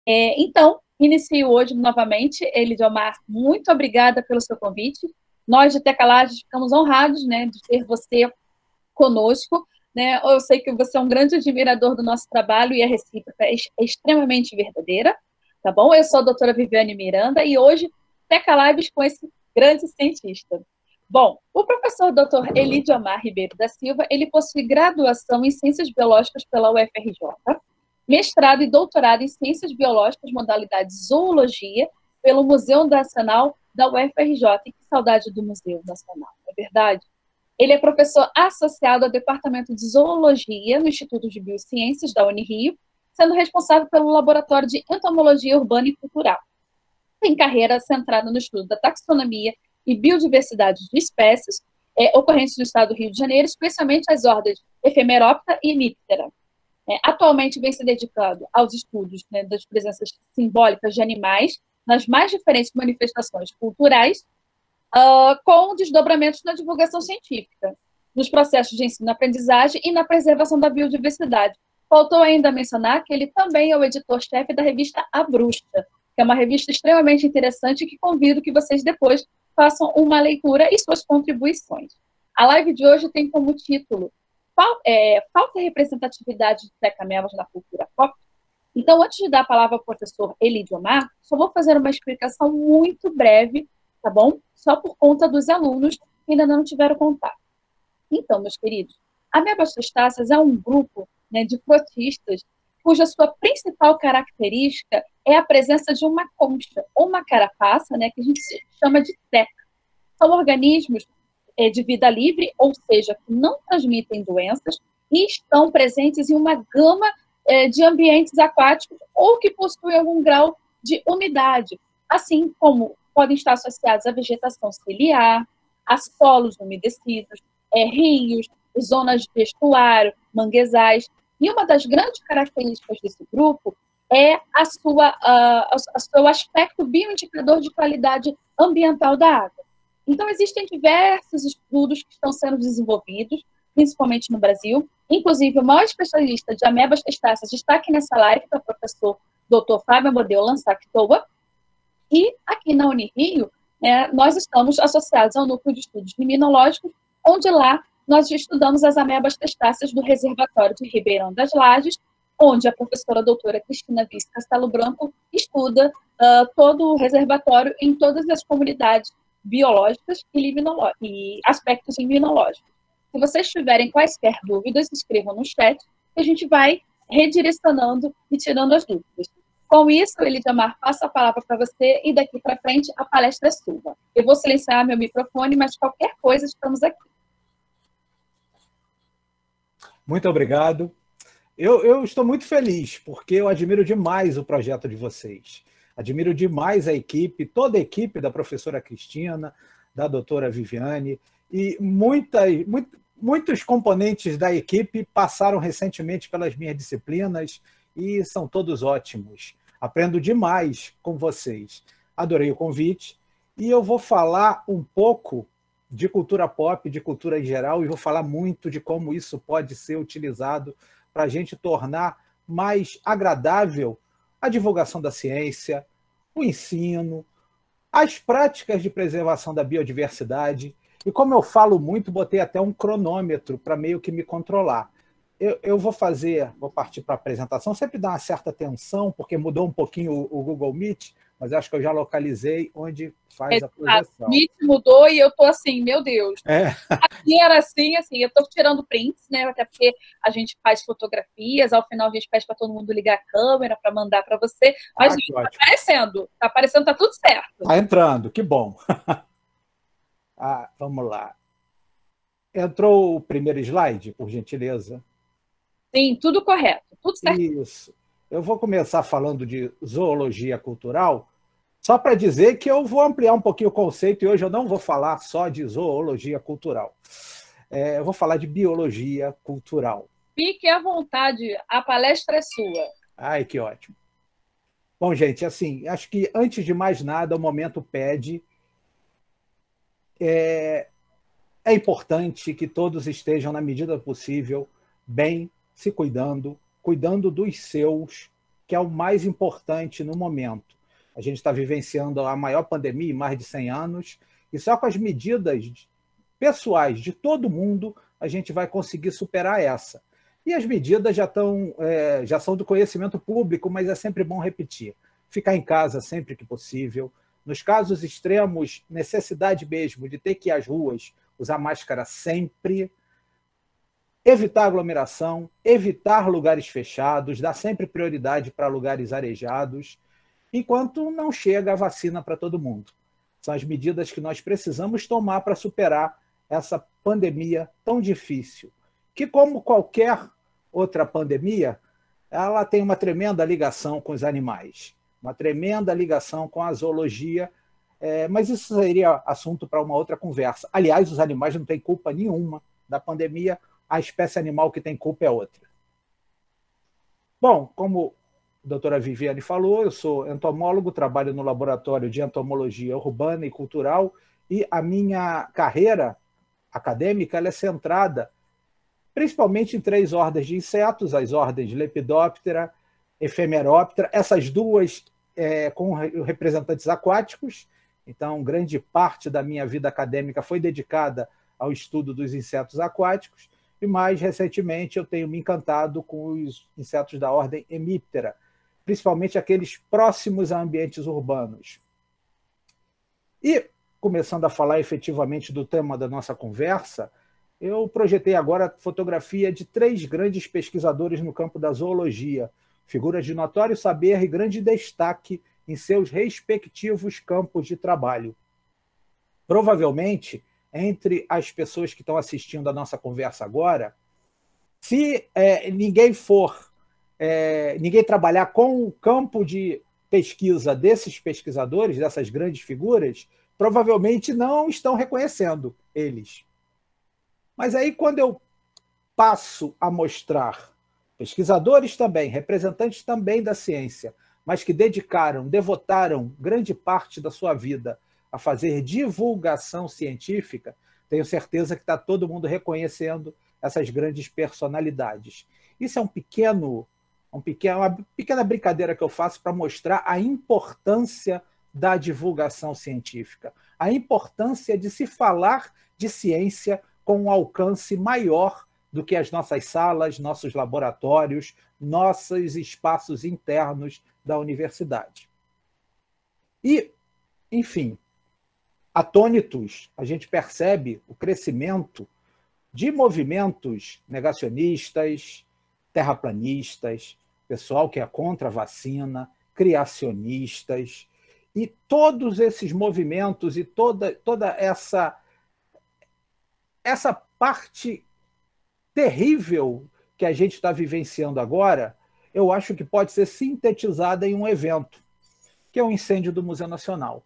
Então, inicio hoje novamente. Elidiomar, muito obrigada pelo seu convite. Nós de Tecalages ficamos honrados, né, de ter você conosco. Né? Eu sei que você é um grande admirador do nosso trabalho e a recíproca é extremamente verdadeira. Tá bom? Eu sou a doutora Viviane Miranda e hoje Teca Lives com esse grande cientista. Bom, o professor Dr. Elidiomar Ribeiro da Silva, ele possui graduação em Ciências Biológicas pela UFRJ, mestrado e doutorado em Ciências Biológicas, modalidade Zoologia, pelo Museu Nacional da UFRJ. E que saudade do Museu Nacional, não é verdade? Ele é professor associado ao Departamento de Zoologia no Instituto de Biociências da Unirio, sendo responsável pelo Laboratório de Entomologia Urbana e Cultural. Tem carreira centrada no estudo da taxonomia e biodiversidade de espécies ocorrentes no estado do Rio de Janeiro, especialmente as ordens Ephemeroptera e Niptera. Atualmente vem se dedicando aos estudos, né, das presenças simbólicas de animais nas mais diferentes manifestações culturais, com desdobramentos na divulgação científica, nos processos de ensino-aprendizagem e na preservação da biodiversidade. Faltou ainda mencionar que ele também é o editor-chefe da revista A Bruxa, que é uma revista extremamente interessante e que convido que vocês depois façam uma leitura e suas contribuições. A live de hoje tem como título Falta representatividade de Teca-Melvas na cultura pop. Então, antes de dar a palavra ao professor Elidiomar, só vou fazer uma explicação muito breve, tá bom? Só por conta dos alunos que ainda não tiveram contato. Então, meus queridos, a amebas testáceas é um grupo, né, de protistas cuja sua principal característica é a presença de uma concha ou uma carapaça, né, que a gente chama de teca. São organismos de vida livre, ou seja, que não transmitem doenças e estão presentes em uma gama de ambientes aquáticos ou que possuem algum grau de umidade, assim como podem estar associados à vegetação ciliar, a solos umedecidos, rios, zonas de estuário, manguezais. E uma das grandes características desse grupo é o seu aspecto bioindicador de qualidade ambiental da água. Então, existem diversos estudos que estão sendo desenvolvidos, principalmente no Brasil. Inclusive, o maior especialista de amebas testáceas está aqui nessa live, que é o professor Dr. Fábio Amadeu Lansactoa. E aqui na Unirio, né, nós estamos associados ao Núcleo de Estudos Liminológicos, onde lá nós estudamos as amebas testáceas do Reservatório de Ribeirão das Lajes, onde a professora doutora Cristina Vice Castelo Branco estuda todo o reservatório em todas as comunidades biológicas e aspectos imunológicos. Se vocês tiverem quaisquer dúvidas, escrevam no chat, que a gente vai redirecionando e tirando as dúvidas. Com isso, Elidiomar, passo a palavra para você e daqui para frente a palestra é sua. Eu vou silenciar meu microfone, mas qualquer coisa estamos aqui. Muito obrigado. Eu estou muito feliz, porque eu admiro demais o projeto de vocês. Admiro demais a equipe, toda a equipe da professora Cristina, da doutora Viviane, e muitos componentes da equipe passaram recentemente pelas minhas disciplinas e são todos ótimos. Aprendo demais com vocês. Adorei o convite e eu vou falar um pouco de cultura pop, de cultura em geral, e vou falar muito de como isso pode ser utilizado para a gente tornar mais agradável a divulgação da ciência, o ensino, as práticas de preservação da biodiversidade. E como eu falo muito, botei até um cronômetro para meio que me controlar. Eu vou partir para a apresentação, sempre dá uma certa tensão, porque mudou um pouquinho o Google Meet, mas acho que eu já localizei onde faz a projeção. O Meet mudou e eu estou assim, meu Deus. É. Aqui era assim, eu estou tirando prints, né? Até porque a gente faz fotografias, ao final a gente pede para todo mundo ligar a câmera para mandar para você. Mas está aparecendo, está tudo certo. Está entrando, que bom. Vamos lá. Entrou o primeiro slide, por gentileza? Sim, tudo correto, tudo certo. Isso. Eu vou começar falando de zoologia cultural, só para dizer que eu vou ampliar um pouquinho o conceito e hoje eu não vou falar só de zoologia cultural. Eu vou falar de biologia cultural. Fique à vontade, a palestra é sua. Ai, que ótimo. Bom, gente, assim, acho que antes de mais nada, o momento pede. É importante que todos estejam, na medida possível, bem, se cuidando, cuidando dos seus, que é o mais importante no momento. A gente está vivenciando a maior pandemia em mais de 100 anos, e só com as medidas pessoais de todo mundo a gente vai conseguir superar essa. E as medidas já são do conhecimento público, mas é sempre bom repetir. Ficar em casa sempre que possível. Nos casos extremos, necessidade mesmo de ter que ir às ruas, usar máscara sempre. Evitar aglomeração, evitar lugares fechados, dar sempre prioridade para lugares arejados, enquanto não chega a vacina para todo mundo. São as medidas que nós precisamos tomar para superar essa pandemia tão difícil, que, como qualquer outra pandemia, ela tem uma tremenda ligação com os animais, uma tremenda ligação com a zoologia, mas isso seria assunto para uma outra conversa. Aliás, os animais não têm culpa nenhuma da pandemia, a espécie animal que tem culpa é outra. Bom, como a doutora Viviane falou, eu sou entomólogo, trabalho no laboratório de entomologia urbana e cultural, e a minha carreira acadêmica ela é centrada principalmente em 3 ordens de insetos, as ordens Lepidoptera, Ephemeroptera, essas duas com representantes aquáticos. Então, grande parte da minha vida acadêmica foi dedicada ao estudo dos insetos aquáticos, e mais recentemente eu tenho me encantado com os insetos da ordem Hemiptera, principalmente aqueles próximos a ambientes urbanos. E, começando a falar efetivamente do tema da nossa conversa, eu projetei agora a fotografia de 3 grandes pesquisadores no campo da zoologia, figuras de notório saber e grande destaque em seus respectivos campos de trabalho. Provavelmente, entre as pessoas que estão assistindo a nossa conversa agora, se ninguém trabalhar com o campo de pesquisa desses pesquisadores, dessas grandes figuras, provavelmente não estão reconhecendo eles. Mas aí, quando eu passo a mostrar pesquisadores também, representantes também da ciência, mas que devotaram grande parte da sua vida a fazer divulgação científica, tenho certeza que está todo mundo reconhecendo essas grandes personalidades. Isso é uma pequena brincadeira que eu faço para mostrar a importância da divulgação científica, a importância de se falar de ciência com um alcance maior do que as nossas salas, nossos laboratórios, nossos espaços internos da universidade. E, enfim, atônitos, a gente percebe o crescimento de movimentos negacionistas, terraplanistas, pessoal que é contra a vacina, criacionistas, e todos esses movimentos e toda essa parte terrível que a gente está vivenciando agora, eu acho que pode ser sintetizada em um evento, que é o incêndio do Museu Nacional.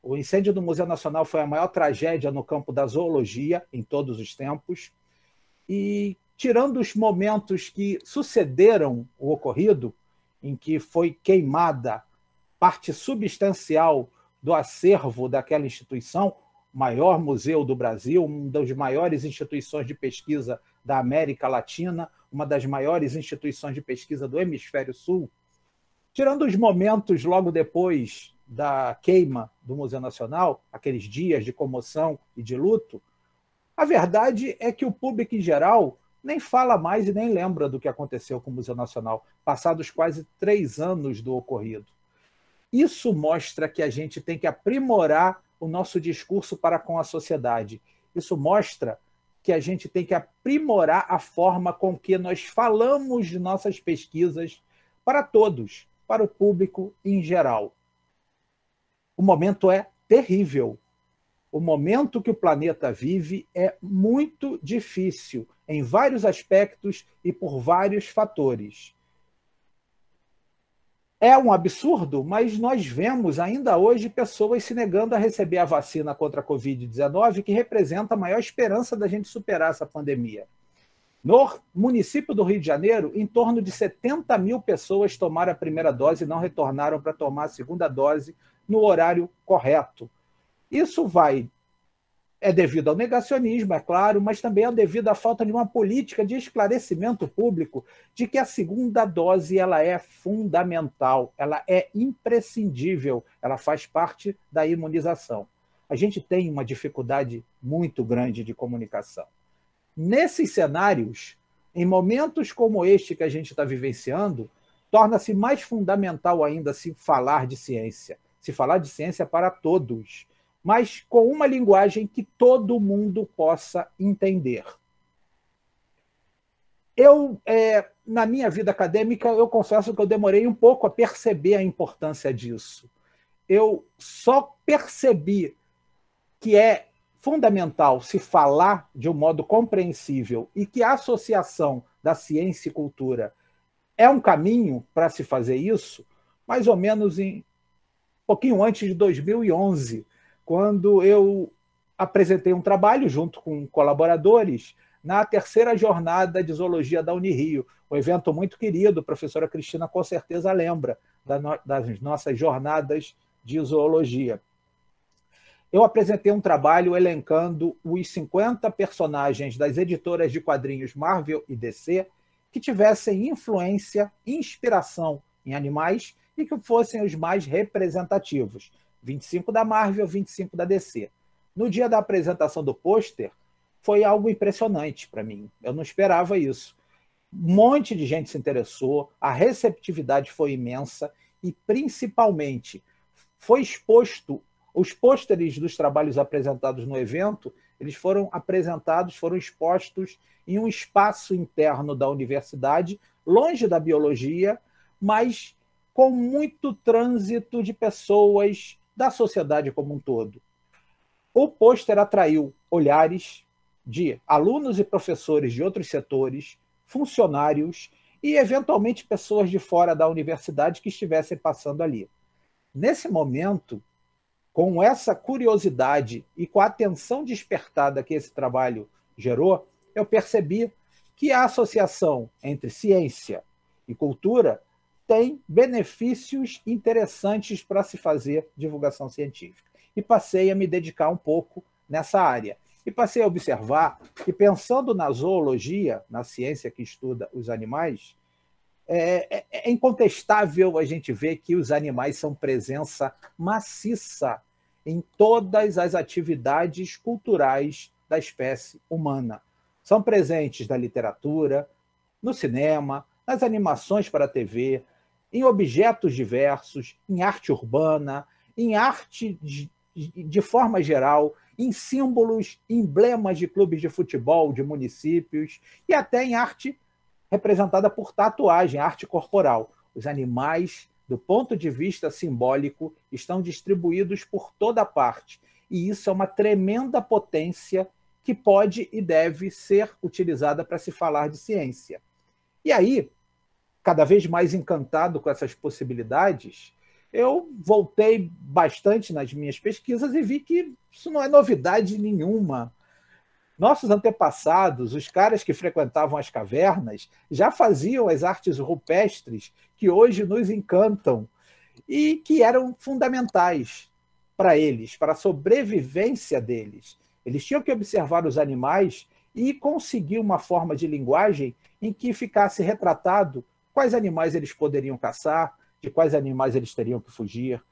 O incêndio do Museu Nacional foi a maior tragédia no campo da zoologia em todos os tempos, e tirando os momentos que sucederam o ocorrido, em que foi queimada parte substancial do acervo daquela instituição, o maior museu do Brasil, uma das maiores instituições de pesquisa da América Latina, uma das maiores instituições de pesquisa do Hemisfério Sul. Tirando os momentos logo depois da queima do Museu Nacional, aqueles dias de comoção e de luto, a verdade é que o público em geral nem fala mais e nem lembra do que aconteceu com o Museu Nacional, passados quase 3 anos do ocorrido. Isso mostra que a gente tem que aprimorar o nosso discurso para com a sociedade. Isso mostra que a gente tem que aprimorar a forma com que nós falamos de nossas pesquisas para todos, para o público em geral. O momento é terrível. O momento que o planeta vive é muito difícil, em vários aspectos e por vários fatores. É um absurdo, mas nós vemos ainda hoje pessoas se negando a receber a vacina contra a Covid-19, que representa a maior esperança da gente superar essa pandemia. No município do Rio de Janeiro, em torno de 70 mil pessoas tomaram a primeira dose e não retornaram para tomar a segunda dose no horário correto. Isso vai É devido ao negacionismo, é claro, mas também é devido à falta de uma política de esclarecimento público de que a segunda dose ela é fundamental, ela é imprescindível, ela faz parte da imunização. A gente tem uma dificuldade muito grande de comunicação. Nesses cenários, em momentos como este que a gente está vivenciando, torna-se mais fundamental ainda se falar de ciência para todos, mas com uma linguagem que todo mundo possa entender. Na minha vida acadêmica, eu confesso que eu demorei um pouco a perceber a importância disso. Eu só percebi que é fundamental se falar de um modo compreensível e que a associação da ciência e cultura é um caminho para se fazer isso, mais ou menos um pouquinho antes de 2011, quando eu apresentei um trabalho junto com colaboradores na terceira jornada de zoologia da Unirio, um evento muito querido, a professora Cristina com certeza lembra das nossas jornadas de zoologia. Eu apresentei um trabalho elencando os 50 personagens das editoras de quadrinhos Marvel e DC que tivessem influência, inspiração em animais e que fossem os mais representativos. 25 da Marvel, 25 da DC. No dia da apresentação do pôster, foi algo impressionante para mim. Eu não esperava isso. Um monte de gente se interessou, a receptividade foi imensa e, principalmente, foi exposto. Os pôsteres dos trabalhos apresentados no evento, eles foram expostos em um espaço interno da universidade, longe da biologia, mas com muito trânsito de pessoas da sociedade como um todo. O pôster atraiu olhares de alunos e professores de outros setores, funcionários e, eventualmente, pessoas de fora da universidade que estivessem passando ali. Nesse momento, com essa curiosidade e com a atenção despertada que esse trabalho gerou, eu percebi que a associação entre ciência e cultura tem benefícios interessantes para se fazer divulgação científica. E passei a me dedicar um pouco nessa área. E passei a observar que, pensando na zoologia, na ciência que estuda os animais, é incontestável a gente ver que os animais são presença maciça em todas as atividades culturais da espécie humana. São presentes na literatura, no cinema, nas animações para a TV, em objetos diversos, em arte urbana, em arte de forma geral, em símbolos, emblemas de clubes de futebol, de municípios, e até em arte representada por tatuagem, arte corporal. Os animais, do ponto de vista simbólico, estão distribuídos por toda parte. E isso é uma tremenda potência que pode e deve ser utilizada para se falar de ciência. E aí, cada vez mais encantado com essas possibilidades, eu voltei bastante nas minhas pesquisas e vi que isso não é novidade nenhuma. Nossos antepassados, os caras que frequentavam as cavernas, já faziam as artes rupestres que hoje nos encantam e que eram fundamentais para eles, para a sobrevivência deles. Eles tinham que observar os animais e conseguir uma forma de linguagem em que ficasse retratado quais animais eles poderiam caçar, de quais animais eles teriam que fugir,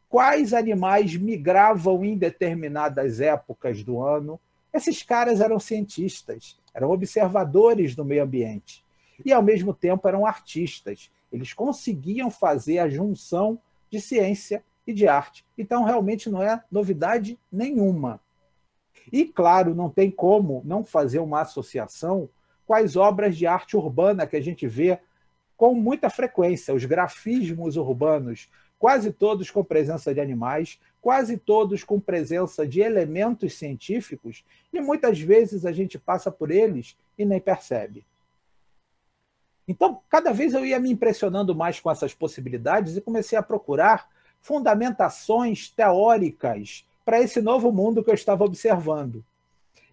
quais animais migravam em determinadas épocas do ano. Esses caras eram cientistas, eram observadores do meio ambiente e, ao mesmo tempo, eram artistas. Eles conseguiam fazer a junção de ciência e de arte. Então, realmente não é novidade nenhuma. E, claro, não tem como não fazer uma associação com as obras de arte urbana que a gente vê com muita frequência, os grafismos urbanos, quase todos com presença de animais, quase todos com presença de elementos científicos, e muitas vezes a gente passa por eles e nem percebe. Então, cada vez eu ia me impressionando mais com essas possibilidades e comecei a procurar fundamentações teóricas para esse novo mundo que eu estava observando.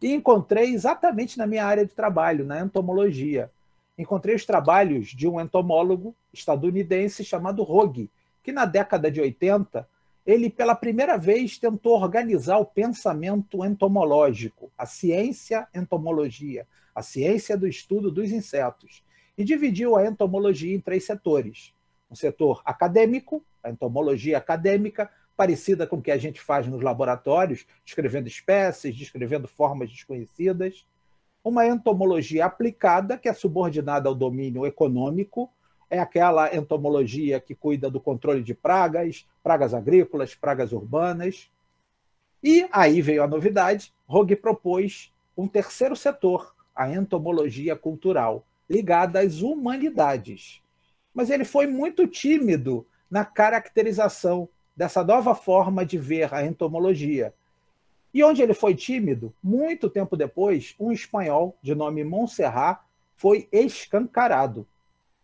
E encontrei exatamente na minha área de trabalho, na entomologia. Encontrei os trabalhos de um entomólogo estadunidense chamado Rogue, que na década de 80 ele, pela primeira vez, tentou organizar o pensamento entomológico, a ciência entomologia, a ciência do estudo dos insetos, e dividiu a entomologia em 3 setores. Um setor acadêmico, a entomologia acadêmica, parecida com o que a gente faz nos laboratórios, descrevendo espécies, descrevendo formas desconhecidas. Uma entomologia aplicada, que é subordinada ao domínio econômico, é aquela entomologia que cuida do controle de pragas, pragas agrícolas, pragas urbanas. E aí veio a novidade, Rogue propôs um terceiro setor, a entomologia cultural, ligada às humanidades. Mas ele foi muito tímido na caracterização dessa nova forma de ver a entomologia. E onde ele foi tímido, muito tempo depois, um espanhol de nome Montserrat foi escancarado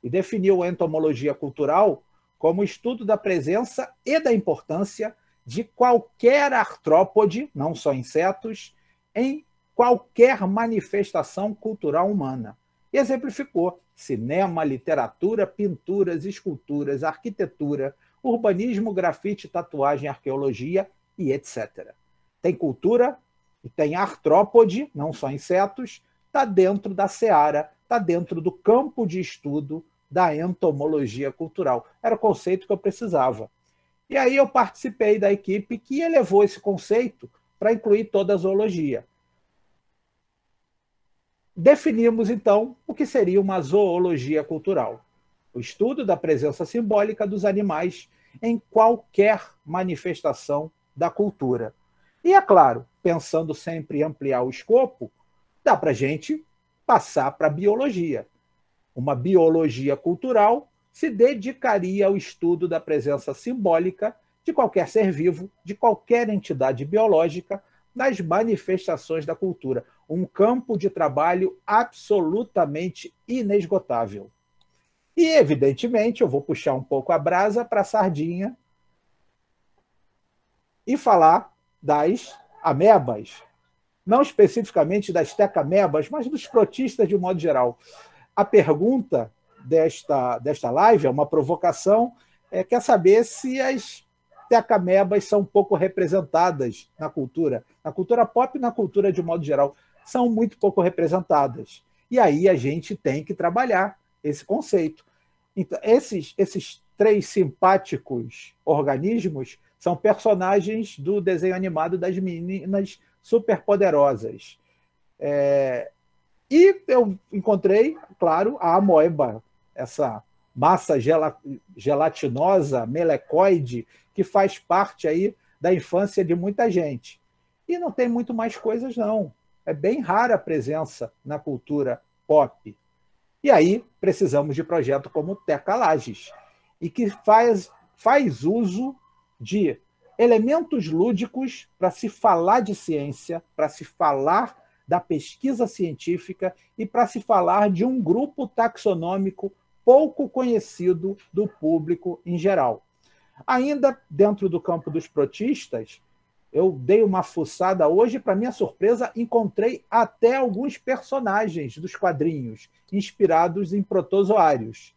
e definiu a entomologia cultural como o estudo da presença e da importância de qualquer artrópode, não só insetos, em qualquer manifestação cultural humana. E exemplificou cinema, literatura, pinturas, esculturas, arquitetura, urbanismo, grafite, tatuagem, arqueologia e etc. Tem cultura e tem artrópode, não só insetos, está dentro da seara, está dentro do campo de estudo da entomologia cultural. Era o conceito que eu precisava. E aí eu participei da equipe que elevou esse conceito para incluir toda a zoologia. Definimos, então, o que seria uma zoologia cultural. O estudo da presença simbólica dos animais em qualquer manifestação da cultura. E, é claro, pensando sempre em ampliar o escopo, dá para a gente passar para a biologia. Uma biologia cultural se dedicaria ao estudo da presença simbólica de qualquer ser vivo, de qualquer entidade biológica, nas manifestações da cultura. Um campo de trabalho absolutamente inesgotável. E, evidentemente, eu vou puxar um pouco a brasa para a sardinha e falar das amebas. Não especificamente das tecamebas, mas dos protistas de um modo geral. A pergunta desta live é uma provocação, quer saber se as tecamebas são pouco representadas na cultura pop e na cultura de um modo geral. São muito pouco representadas. E aí a gente tem que trabalhar esse conceito. Então, esses 3 simpáticos organismos são personagens do desenho animado das meninas superpoderosas. E eu encontrei, claro, a amoeba, essa massa gelatinosa, melecoide, que faz parte aí da infância de muita gente. E não tem muito mais coisas, não. É bem rara a presença na cultura pop. E aí precisamos de projeto como Tecalages, e que faz uso de elementos lúdicos para se falar de ciência, para se falar da pesquisa científica e para se falar de um grupo taxonômico pouco conhecido do público em geral. Ainda dentro do campo dos protistas, eu dei uma fuçada hoje, para minha surpresa, encontrei até alguns personagens dos quadrinhos inspirados em protozoários.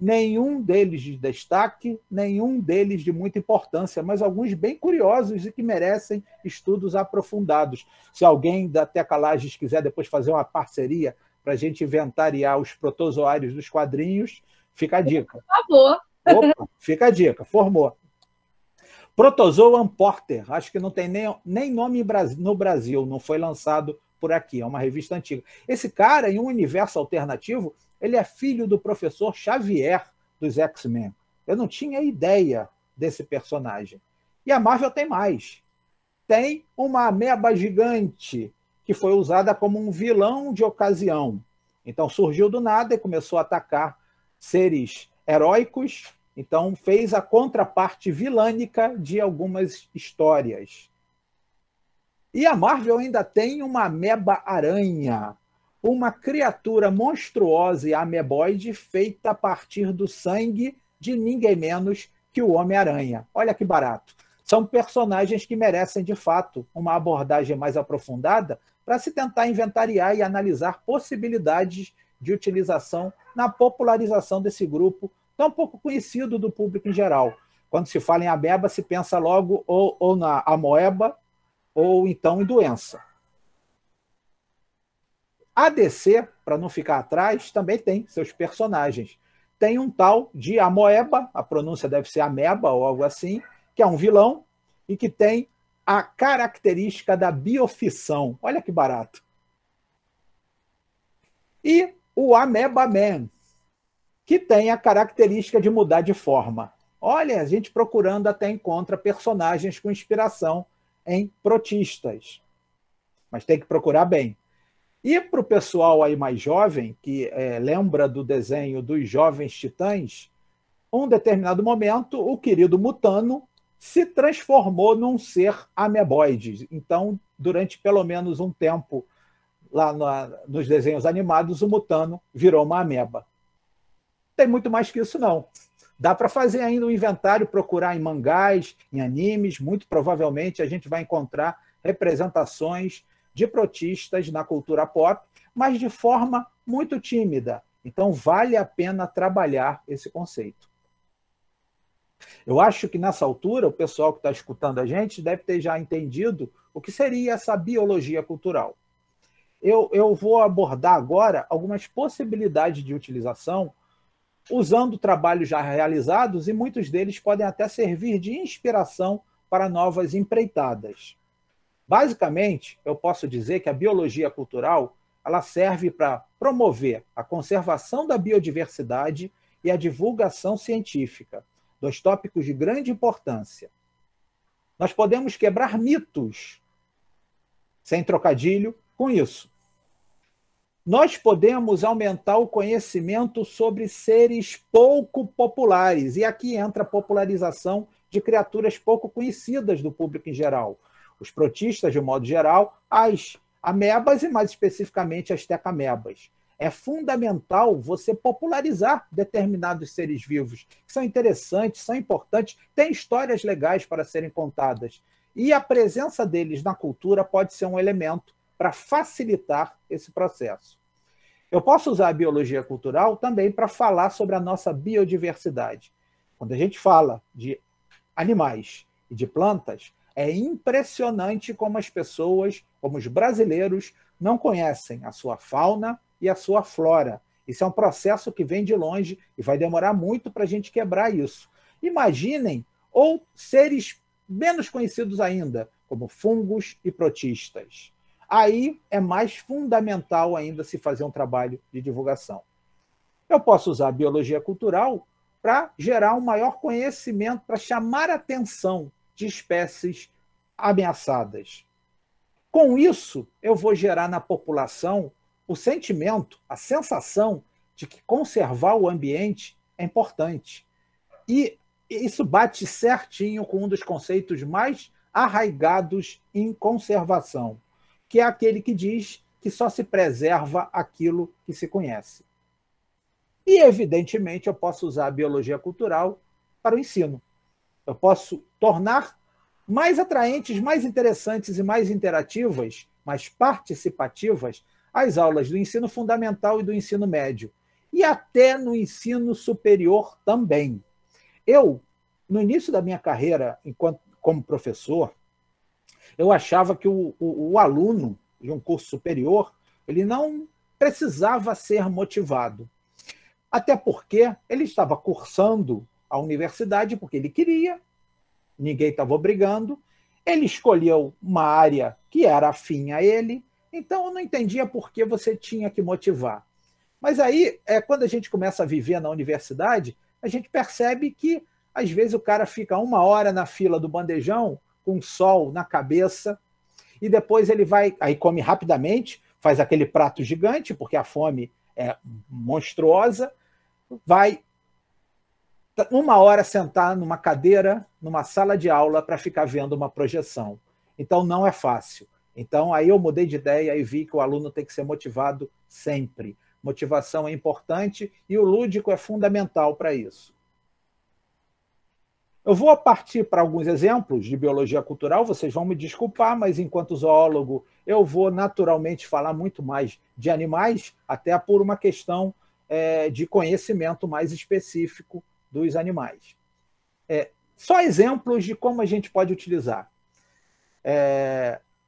Nenhum deles de destaque, nenhum deles de muita importância, mas alguns bem curiosos e que merecem estudos aprofundados. Se alguém da Tecalages quiser depois fazer uma parceria para a gente inventariar os protozoários dos quadrinhos, fica a dica. Por favor. Opa, fica a dica, formou. Protozoan Porter, acho que não tem nem nome no Brasil, não foi lançado por aqui, é uma revista antiga. Esse cara, em um universo alternativo, ele é filho do professor Xavier dos X-Men. Eu não tinha ideia desse personagem. E a Marvel tem mais. Tem uma ameba gigante, que foi usada como um vilão de ocasião. Então surgiu do nada e começou a atacar seres heróicos. Então fez a contraparte vilânica de algumas histórias. E a Marvel ainda tem uma ameba-aranha, uma criatura monstruosa e ameboide feita a partir do sangue de ninguém menos que o Homem-Aranha. Olha que barato. São personagens que merecem, de fato, uma abordagem mais aprofundada para se tentar inventariar e analisar possibilidades de utilização na popularização desse grupo tão pouco conhecido do público em geral. Quando se fala em ameba, se pensa logo ou na amoeba, ou então em doença. A DC, para não ficar atrás, também tem seus personagens. Tem um tal de amoeba, a pronúncia deve ser ameba ou algo assim, que é um vilão e que tem a característica da biofissão. Olha que barato. E o Ameba Man, que tem a característica de mudar de forma. Olha, a gente procurando até encontra personagens com inspiração em protistas. Mas tem que procurar bem. E para o pessoal aí mais jovem, que lembra do desenho dos Jovens Titãs, um determinado momento, o querido Mutano se transformou num ser ameboide. Então, durante pelo menos um tempo, lá nos desenhos animados, o Mutano virou uma ameba. Tem muito mais que isso, não. Dá para fazer ainda um inventário, procurar em mangás, em animes, muito provavelmente a gente vai encontrar representações de protistas na cultura pop, mas de forma muito tímida. Então, vale a pena trabalhar esse conceito. Eu acho que, nessa altura, o pessoal que está escutando a gente deve ter já entendido o que seria essa biologia cultural. Eu vou abordar agora algumas possibilidades de utilização usando trabalhos já realizados, e muitos deles podem até servir de inspiração para novas empreitadas. Basicamente, eu posso dizer que a biologia cultural ela serve para promover a conservação da biodiversidade e a divulgação científica, dois tópicos de grande importância. Nós podemos quebrar mitos, sem trocadilho, com isso. Nós podemos aumentar o conhecimento sobre seres pouco populares, e aqui entra a popularização de criaturas pouco conhecidas do público em geral. Os protistas, de um modo geral, as amebas e, mais especificamente, as tecamebas. É fundamental você popularizar determinados seres vivos, que são interessantes, são importantes, têm histórias legais para serem contadas. E a presença deles na cultura pode ser um elemento para facilitar esse processo. Eu posso usar a biologia cultural também para falar sobre a nossa biodiversidade. Quando a gente fala de animais e de plantas, é impressionante como as pessoas, como os brasileiros, não conhecem a sua fauna e a sua flora. Isso é um processo que vem de longe e vai demorar muito para a gente quebrar isso. Imaginem, ou seres menos conhecidos ainda, como fungos e protistas. Aí é mais fundamental ainda se fazer um trabalho de divulgação. Eu posso usar a biologia cultural para gerar um maior conhecimento, para chamar a atenção de espécies ameaçadas. Com isso, eu vou gerar na população o sentimento, a sensação de que conservar o ambiente é importante. E isso bate certinho com um dos conceitos mais arraigados em conservação, que é aquele que diz que só se preserva aquilo que se conhece. E, evidentemente, eu posso usar a biologia cultural para o ensino. Eu posso tornar mais atraentes, mais interessantes e mais interativas, mais participativas, as aulas do ensino fundamental e do ensino médio. E até no ensino superior também. Eu, no início da minha carreira como professor, eu achava que o aluno de um curso superior ele não precisava ser motivado. Até porque ele estava cursando a universidade porque ele queria, ninguém estava obrigando, ele escolheu uma área que era afim a ele, então eu não entendia por que você tinha que motivar. Mas aí, quando a gente começa a viver na universidade, a gente percebe que, às vezes, o cara fica 1 hora na fila do bandejão, com sol na cabeça, e depois ele vai, aí come rapidamente, faz aquele prato gigante, porque a fome é monstruosa, vai 1 hora sentar numa cadeira, numa sala de aula, para ficar vendo uma projeção. Então, não é fácil. Então, aí eu mudei de ideia e vi que o aluno tem que ser motivado sempre. Motivação é importante e o lúdico é fundamental para isso. Eu vou partir para alguns exemplos de biologia cultural, vocês vão me desculpar, mas enquanto zoólogo eu vou naturalmente falar muito mais de animais, até por uma questão de conhecimento mais específico dos animais. Só exemplos de como a gente pode utilizar.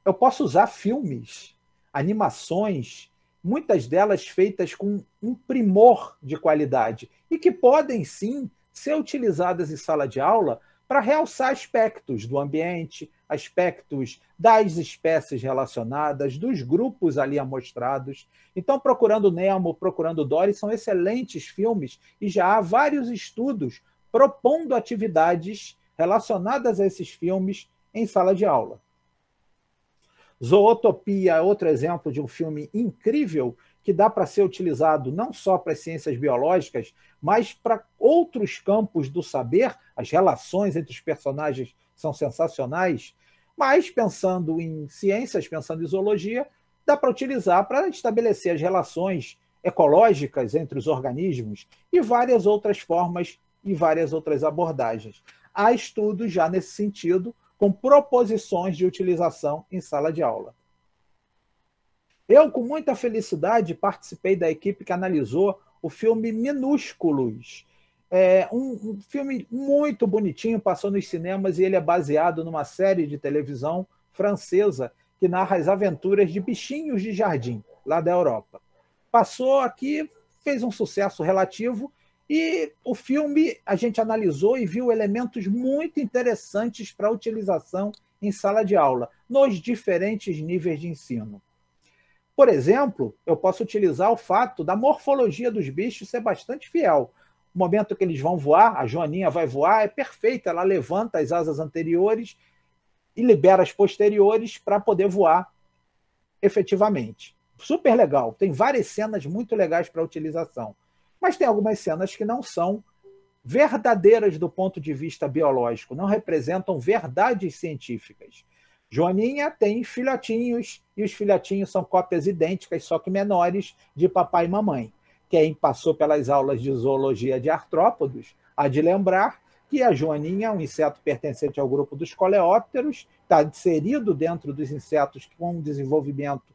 Eu posso usar filmes, animações, muitas delas feitas com um primor de qualidade e que podem, sim, ser utilizadas em sala de aula para realçar aspectos do ambiente, aspectos das espécies relacionadas, dos grupos ali amostrados. Então, Procurando Nemo, Procurando Dory são excelentes filmes e já há vários estudos propondo atividades relacionadas a esses filmes em sala de aula. Zootopia é outro exemplo de um filme incrível que dá para ser utilizado não só para as ciências biológicas, mas para outros campos do saber. As relações entre os personagens são sensacionais, mas pensando em ciências, pensando em zoologia, dá para utilizar para estabelecer as relações ecológicas entre os organismos e várias outras formas e várias outras abordagens. Há estudos já nesse sentido, com proposições de utilização em sala de aula. Eu, com muita felicidade, participei da equipe que analisou o filme Minúsculos. Um filme muito bonitinho, passou nos cinemas e ele é baseado numa série de televisão francesa que narra as aventuras de bichinhos de jardim, lá da Europa. Passou aqui, fez um sucesso relativo e o filme a gente analisou e viu elementos muito interessantes para utilização em sala de aula, nos diferentes níveis de ensino. Por exemplo, eu posso utilizar o fato da morfologia dos bichos ser bastante fiel. O momento que eles vão voar, a joaninha vai voar, é perfeito, ela levanta as asas anteriores e libera as posteriores para poder voar efetivamente. Super legal, tem várias cenas muito legais para utilização. Mas tem algumas cenas que não são verdadeiras do ponto de vista biológico, não representam verdades científicas. Joaninha tem filhotinhos, e os filhotinhos são cópias idênticas, só que menores, de papai e mamãe. Quem passou pelas aulas de zoologia de artrópodos há de lembrar que a joaninha é um inseto pertencente ao grupo dos coleópteros, está inserido dentro dos insetos com um desenvolvimento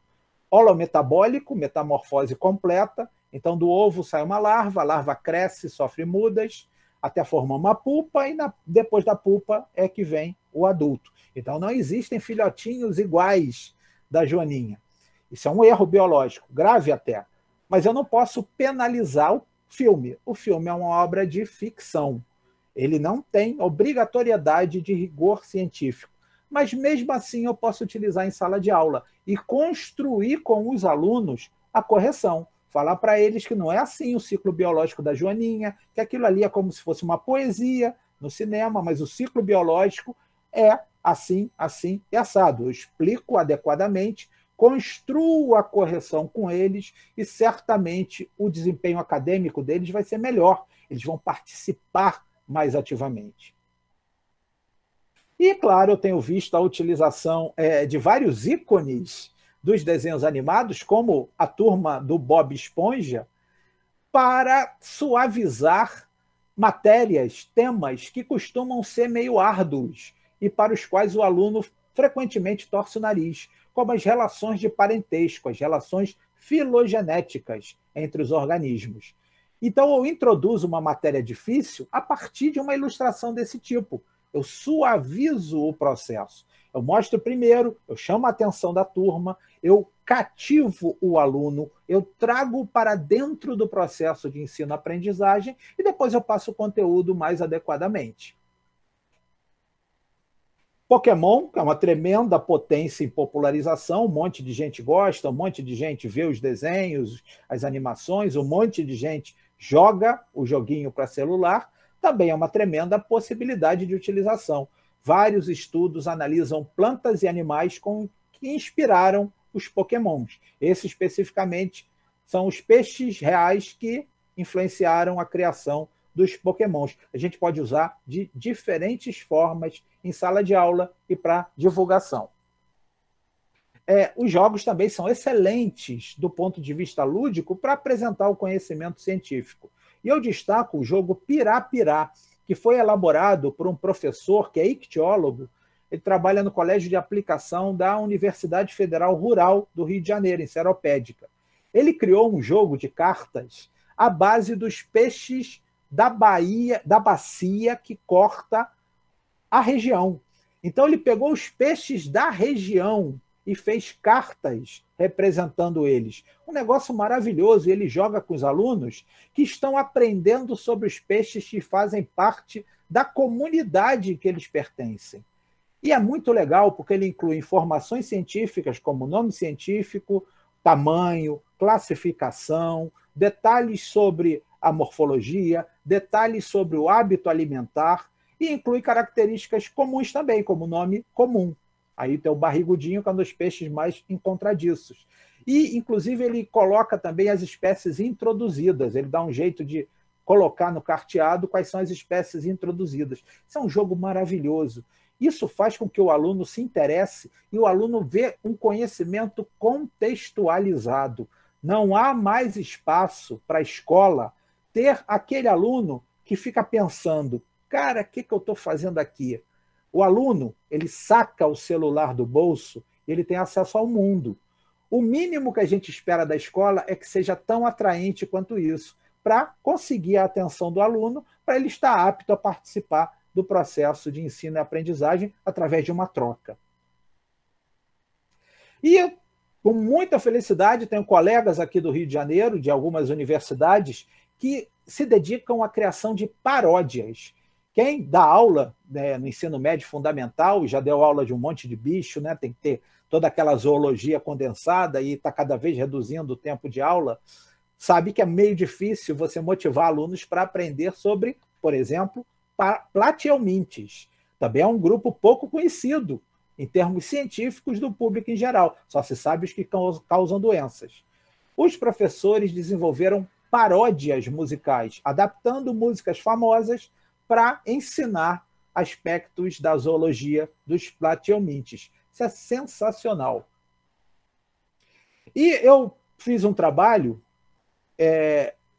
holometabólico, metamorfose completa. Então, do ovo sai uma larva, a larva cresce, sofre mudas, até formar uma pupa, e depois da pupa é que vem o adulto. Então, não existem filhotinhos iguais da joaninha. Isso é um erro biológico, grave até. Mas eu não posso penalizar o filme. O filme é uma obra de ficção. Ele não tem obrigatoriedade de rigor científico. Mas, mesmo assim, eu posso utilizar em sala de aula e construir com os alunos a correção. Falar para eles que não é assim o ciclo biológico da joaninha, que aquilo ali é como se fosse uma poesia no cinema, mas o ciclo biológico é assim, assim e assado. Eu explico adequadamente, construo a correção com eles e certamente o desempenho acadêmico deles vai ser melhor. Eles vão participar mais ativamente. E, claro, eu tenho visto a utilização de vários ícones dos desenhos animados, como a turma do Bob Esponja, para suavizar matérias, temas que costumam ser meio árduos e para os quais o aluno frequentemente torce o nariz, como as relações de parentesco, as relações filogenéticas entre os organismos. Então, eu introduzo uma matéria difícil a partir de uma ilustração desse tipo. Eu suavizo o processo. Eu mostro primeiro, eu chamo a atenção da turma, eu cativo o aluno, eu trago para dentro do processo de ensino-aprendizagem e depois eu passo o conteúdo mais adequadamente. Pokémon, que é uma tremenda potência em popularização, um monte de gente gosta, um monte de gente vê os desenhos, as animações, um monte de gente joga o joguinho para celular, também é uma tremenda possibilidade de utilização. Vários estudos analisam plantas e animais que inspiraram os Pokémons. Esses, especificamente, são os peixes reais que influenciaram a criação dos Pokémons. A gente pode usar de diferentes formas em sala de aula e para divulgação. Os jogos também são excelentes do ponto de vista lúdico para apresentar o conhecimento científico. E eu destaco o jogo Pirá-Pirá, que foi elaborado por um professor que é ictiólogo. Ele trabalha no Colégio de Aplicação da Universidade Federal Rural do Rio de Janeiro, em Seropédica. Ele criou um jogo de cartas à base dos peixes da bacia que corta a região. Então, ele pegou os peixes da região e fez cartas representando eles. Um negócio maravilhoso. E ele joga com os alunos que estão aprendendo sobre os peixes que fazem parte da comunidade que eles pertencem. E é muito legal porque ele inclui informações científicas como nome científico, tamanho, classificação, detalhes sobre a morfologia, detalhes sobre o hábito alimentar e inclui características comuns também, como nome comum. Aí tem o barrigudinho, que é um dos peixes mais encontradiços. E, inclusive, ele coloca também as espécies introduzidas. Ele dá um jeito de colocar no carteado quais são as espécies introduzidas. Isso é um jogo maravilhoso. Isso faz com que o aluno se interesse e o aluno vê um conhecimento contextualizado. Não há mais espaço para a escola ter aquele aluno que fica pensando, cara, o que eu estou fazendo aqui? O aluno, ele saca o celular do bolso e ele tem acesso ao mundo. O mínimo que a gente espera da escola é que seja tão atraente quanto isso, para conseguir a atenção do aluno, para ele estar apto a participar do processo de ensino e aprendizagem através de uma troca. E, com muita felicidade, tenho colegas aqui do Rio de Janeiro, de algumas universidades, que se dedicam à criação de paródias. Quem dá aula, né, no ensino médio fundamental, e já deu aula de um monte de bicho, né, tem que ter toda aquela zoologia condensada e está cada vez reduzindo o tempo de aula, sabe que é meio difícil você motivar alunos para aprender sobre, por exemplo, plateumintes. Também é um grupo pouco conhecido em termos científicos do público em geral. Só se sabe os que causam doenças. Os professores desenvolveram paródias musicais, adaptando músicas famosas para ensinar aspectos da zoologia dos plateumintes. Isso é sensacional. E eu fiz um trabalho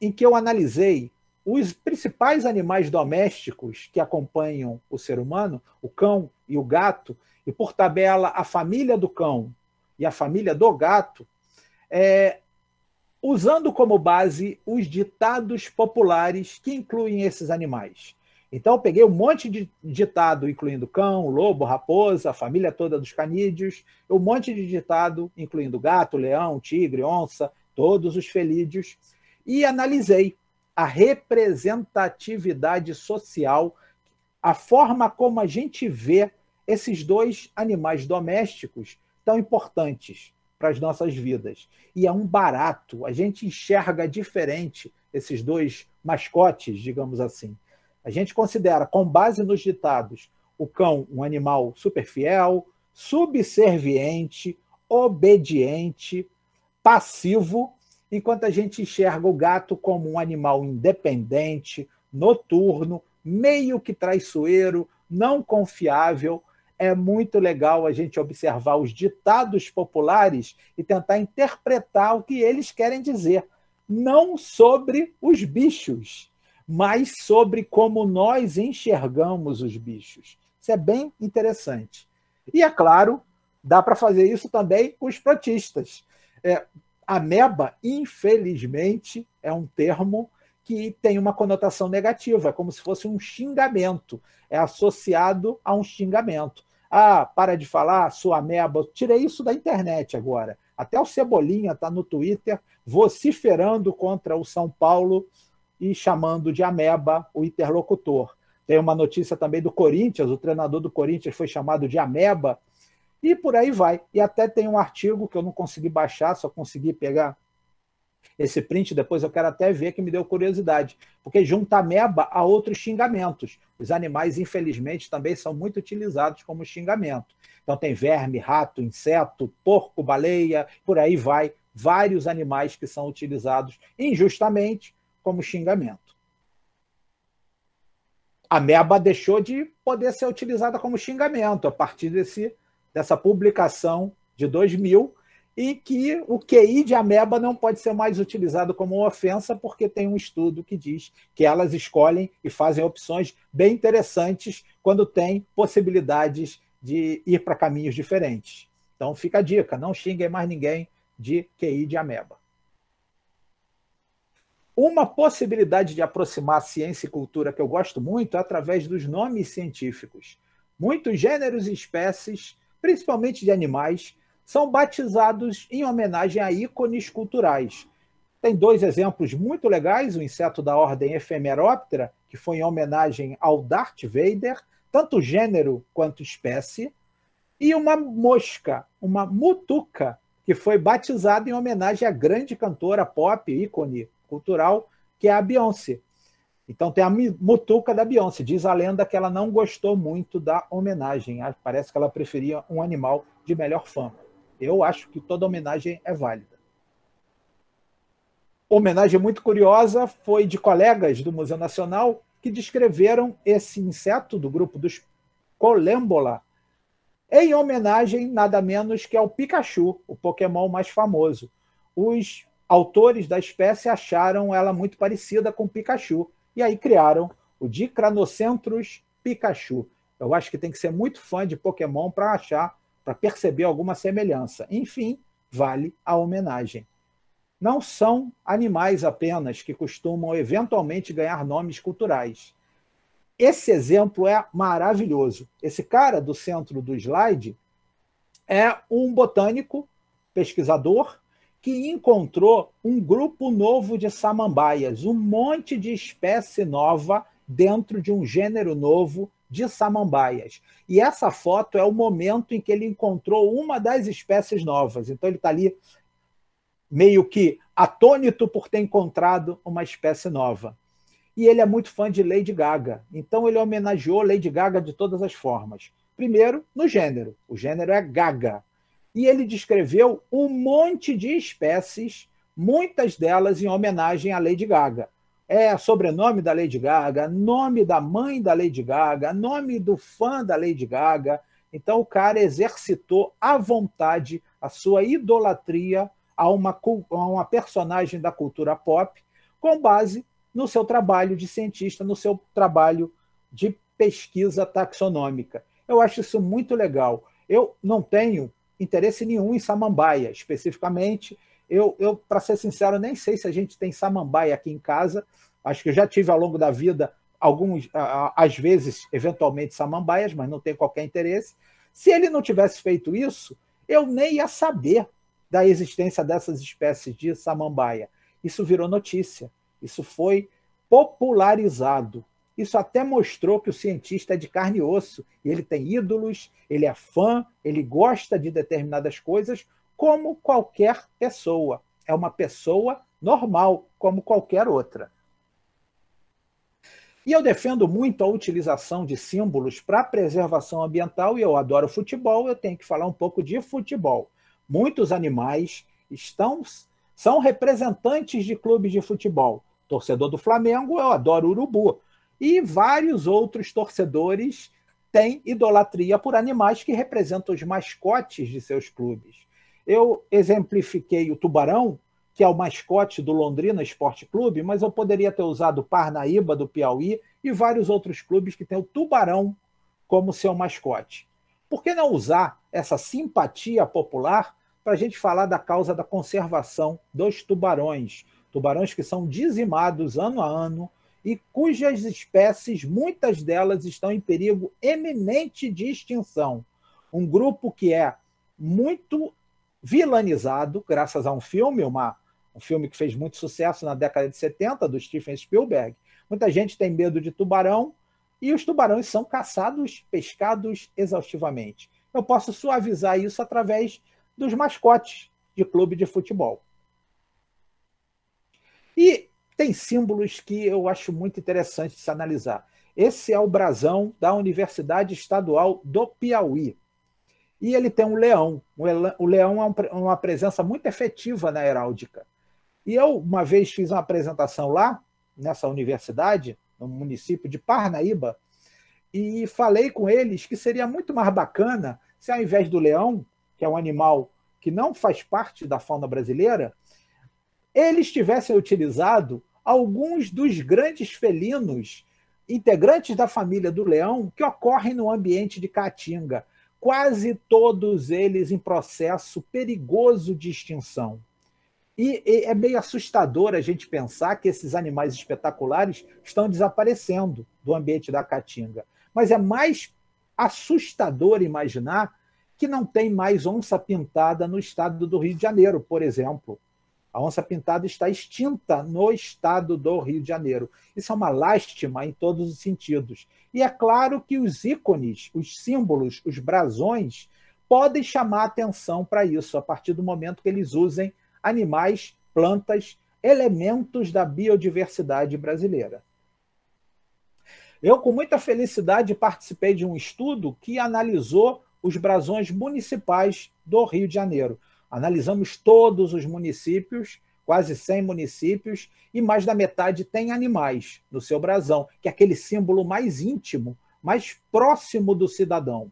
em que eu analisei os principais animais domésticos que acompanham o ser humano, o cão e o gato, e por tabela a família do cão e a família do gato, usando como base os ditados populares que incluem esses animais. Então, eu peguei um monte de ditado, incluindo cão, lobo, raposa, a família toda dos canídeos, um monte de ditado, incluindo gato, leão, tigre, onça, todos os felídeos, e analisei a representatividade social, a forma como a gente vê esses dois animais domésticos tão importantes para as nossas vidas. E é um barato, a gente enxerga diferente esses dois mascotes, digamos assim. A gente considera, com base nos ditados, o cão um animal super fiel, subserviente, obediente, passivo, enquanto a gente enxerga o gato como um animal independente, noturno, meio que traiçoeiro, não confiável. É muito legal a gente observar os ditados populares e tentar interpretar o que eles querem dizer, não sobre os bichos, mas sobre como nós enxergamos os bichos. Isso é bem interessante. E, é claro, dá para fazer isso também com os protistas. Ameba, infelizmente, é um termo que tem uma conotação negativa, é como se fosse um xingamento, é associado a um xingamento. Ah, para de falar, sua ameba. Eu tirei isso da internet agora. Até o Cebolinha está no Twitter vociferando contra o São Paulo e chamando de ameba o interlocutor. Tem uma notícia também do Corinthians, o treinador do Corinthians foi chamado de ameba, e por aí vai. E até tem um artigo que eu não consegui baixar, só consegui pegar esse print, depois eu quero até ver, que me deu curiosidade, porque junta ameba a outros xingamentos. Os animais, infelizmente, também são muito utilizados como xingamento. Então tem verme, rato, inseto, porco, baleia, por aí vai, vários animais que são utilizados injustamente como xingamento. A ameba deixou de poder ser utilizada como xingamento a partir dessa publicação de 2000, e que o QI de ameba não pode ser mais utilizado como ofensa, porque tem um estudo que diz que elas escolhem e fazem opções bem interessantes quando têm possibilidades de ir para caminhos diferentes. Então fica a dica, não xinguem mais ninguém de QI de ameba. Uma possibilidade de aproximar ciência e cultura que eu gosto muito é através dos nomes científicos. Muitos gêneros e espécies, principalmente de animais, são batizados em homenagem a ícones culturais. Tem dois exemplos muito legais: o inseto da ordem Ephemeroptera, que foi em homenagem ao Darth Vader, tanto gênero quanto espécie, e uma mosca, uma mutuca, que foi batizada em homenagem à grande cantora pop, ícone cultural, que é a Beyoncé. Então tem a mutuca da Beyoncé. Diz a lenda que ela não gostou muito da homenagem. Parece que ela preferia um animal de melhor fama. Eu acho que toda homenagem é válida. Homenagem muito curiosa foi de colegas do Museu Nacional que descreveram esse inseto do grupo dos Collembola em homenagem nada menos que ao Pikachu, o Pokémon mais famoso. Os autores da espécie acharam ela muito parecida com o Pikachu e aí criaram o Dicranocentrus Pikachu. Eu acho que tem que ser muito fã de Pokémon para perceber alguma semelhança. Enfim, vale a homenagem. Não são animais apenas que costumam eventualmente ganhar nomes culturais. Esse exemplo é maravilhoso. Esse cara do centro do slide é um botânico, pesquisador, que encontrou um grupo novo de samambaias, um monte de espécie nova dentro de um gênero novo de samambaias. E essa foto é o momento em que ele encontrou uma das espécies novas. Então ele está ali meio que atônito por ter encontrado uma espécie nova. E ele é muito fã de Lady Gaga. Então ele homenageou Lady Gaga de todas as formas. Primeiro, no gênero. O gênero é Gaga. E ele descreveu um monte de espécies, muitas delas em homenagem a Lady Gaga. É sobrenome da Lady Gaga, nome da mãe da Lady Gaga, nome do fã da Lady Gaga. Então o cara exercitou à vontade a sua idolatria a uma personagem da cultura pop com base no seu trabalho de cientista, no seu trabalho de pesquisa taxonômica. Eu acho isso muito legal. Eu não tenho interesse nenhum em samambaia, especificamente. Eu para ser sincero, nem sei se a gente tem samambaia aqui em casa. Acho que eu já tive ao longo da vida às vezes, eventualmente, samambaias, mas não tenho qualquer interesse. Se ele não tivesse feito isso, eu nem ia saber da existência dessas espécies de samambaia. Isso virou notícia. Isso foi popularizado. Isso até mostrou que o cientista é de carne e osso, e ele tem ídolos, ele é fã, ele gosta de determinadas coisas, como qualquer pessoa. É uma pessoa normal, como qualquer outra. E eu defendo muito a utilização de símbolos para a preservação ambiental, e eu adoro futebol, eu tenho que falar um pouco de futebol. Muitos animais são representantes de clubes de futebol. Torcedor do Flamengo, eu adoro urubu. E vários outros torcedores têm idolatria por animais que representam os mascotes de seus clubes. Eu exemplifiquei o tubarão, que é o mascote do Londrina Esporte Clube, mas eu poderia ter usado o Parnaíba, do Piauí, e vários outros clubes que têm o tubarão como seu mascote. Por que não usar essa simpatia popular para a gente falar da causa da conservação dos tubarões? Tubarões que são dizimados ano a ano e cujas espécies, muitas delas, estão em perigo eminente de extinção. Um grupo que é muito vilanizado, graças a um filme, um filme que fez muito sucesso na década de 70, do Steven Spielberg. Muita gente tem medo de tubarão e os tubarões são caçados, pescados exaustivamente. Eu posso suavizar isso através dos mascotes de clube de futebol. E tem símbolos que eu acho muito interessante de se analisar. Esse é o brasão da Universidade Estadual do Piauí. E ele tem um leão. O leão é uma presença muito efetiva na heráldica. E eu, uma vez, fiz uma apresentação lá, nessa universidade, no município de Parnaíba, e falei com eles que seria muito mais bacana se, ao invés do leão, que é um animal que não faz parte da fauna brasileira, eles tivessem utilizado alguns dos grandes felinos integrantes da família do leão que ocorrem no ambiente de Caatinga, quase todos eles em processo perigoso de extinção. E é meio assustador a gente pensar que esses animais espetaculares estão desaparecendo do ambiente da Caatinga. Mas é mais assustador imaginar que não tem mais onça-pintada no estado do Rio de Janeiro, por exemplo. A onça-pintada está extinta no estado do Rio de Janeiro. Isso é uma lástima em todos os sentidos. E é claro que os ícones, os símbolos, os brasões, podem chamar atenção para isso, a partir do momento que eles usem animais, plantas, elementos da biodiversidade brasileira. Eu, com muita felicidade, participei de um estudo que analisou os brasões municipais do Rio de Janeiro. Analisamos todos os municípios, quase 100 municípios, e mais da metade tem animais no seu brasão, que é aquele símbolo mais íntimo, mais próximo do cidadão.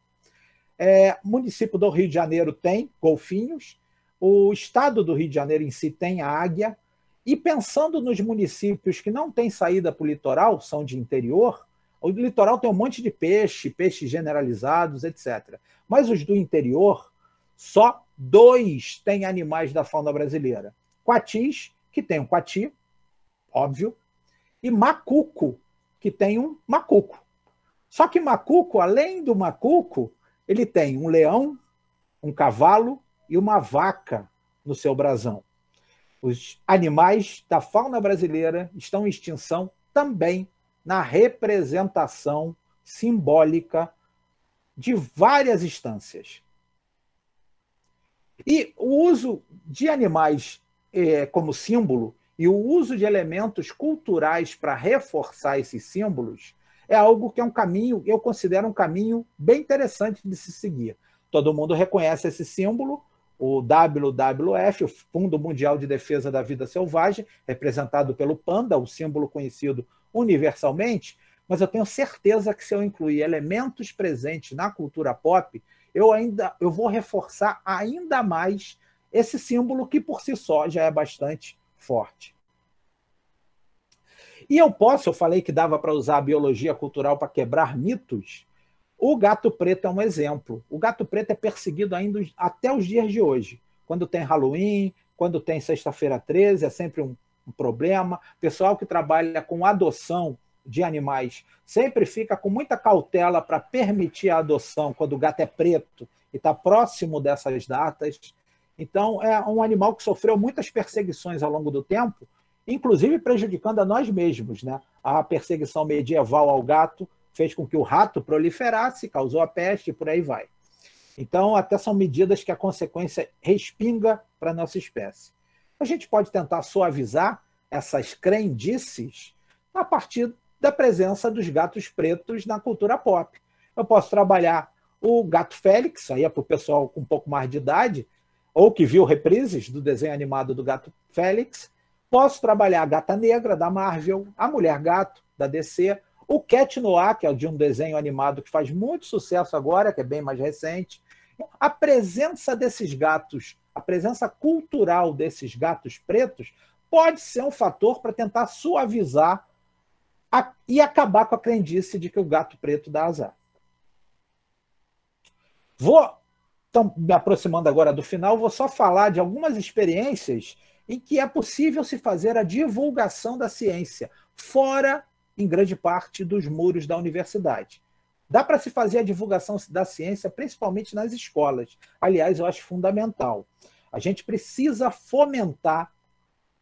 O município do Rio de Janeiro tem golfinhos, o estado do Rio de Janeiro em si tem a águia, e pensando nos municípios que não têm saída para o litoral, são de interior, o litoral tem um monte de peixes generalizados, etc. Mas os do interior, só 2 têm animais da fauna brasileira. Quatis, que tem um quati, óbvio, e macuco, que tem um macuco. Só que macuco, além do macuco, ele tem um leão, um cavalo e uma vaca no seu brasão. Os animais da fauna brasileira estão em extinção também na representação simbólica de várias instâncias. E o uso de animais como símbolo e o uso de elementos culturais para reforçar esses símbolos é algo que é um caminho, eu considero um caminho bem interessante de se seguir. Todo mundo reconhece esse símbolo, o WWF, o Fundo Mundial de Defesa da Vida Selvagem, representado pelo panda, o símbolo conhecido universalmente, mas eu tenho certeza que se eu incluir elementos presentes na cultura pop, eu vou reforçar ainda mais esse símbolo que por si só já é bastante forte. E eu falei que dava para usar a biologia cultural para quebrar mitos. O gato preto é um exemplo. O gato preto é perseguido ainda até os dias de hoje. Quando tem Halloween, quando tem Sexta-feira 13, é sempre um problema. O pessoal que trabalha com adoção de animais sempre fica com muita cautela para permitir a adoção quando o gato é preto e está próximo dessas datas. Então, é um animal que sofreu muitas perseguições ao longo do tempo, inclusive prejudicando a nós mesmos, né? A perseguição medieval ao gato fez com que o rato proliferasse, causou a peste e por aí vai. Então, até são medidas que a consequência respinga para a nossa espécie. A gente pode tentar suavizar essas crendices a partir da presença dos gatos pretos na cultura pop. Eu posso trabalhar o gato Félix, aí é para o pessoal com um pouco mais de idade, ou que viu reprises do desenho animado do gato Félix. Posso trabalhar a Gata Negra, da Marvel, a Mulher Gato, da DC, o Cat Noir, que é de um desenho animado que faz muito sucesso agora, que é bem mais recente. A presença desses gatos, a presença cultural desses gatos pretos, pode ser um fator para tentar suavizar e acabar com a crendice de que o gato preto dá azar. Então, me aproximando agora do final, vou só falar de algumas experiências em que é possível se fazer a divulgação da ciência, fora, em grande parte, dos muros da universidade. Dá para se fazer a divulgação da ciência, principalmente nas escolas. Aliás, eu acho fundamental. A gente precisa fomentar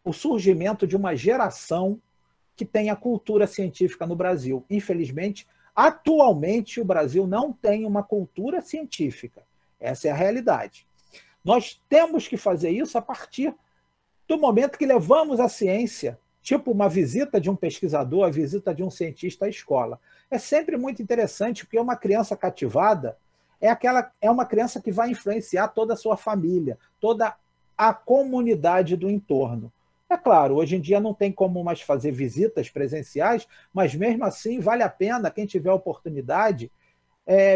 o surgimento de uma geração que tenha cultura científica no Brasil. Infelizmente, atualmente, o Brasil não tem uma cultura científica. Essa é a realidade. Nós temos que fazer isso a partir do momento que levamos a ciência, tipo uma visita de um pesquisador, a visita de um cientista à escola. É sempre muito interessante, porque uma criança cativada é uma criança que vai influenciar toda a sua família, toda a comunidade do entorno. É claro, hoje em dia não tem como mais fazer visitas presenciais, mas mesmo assim vale a pena, quem tiver oportunidade,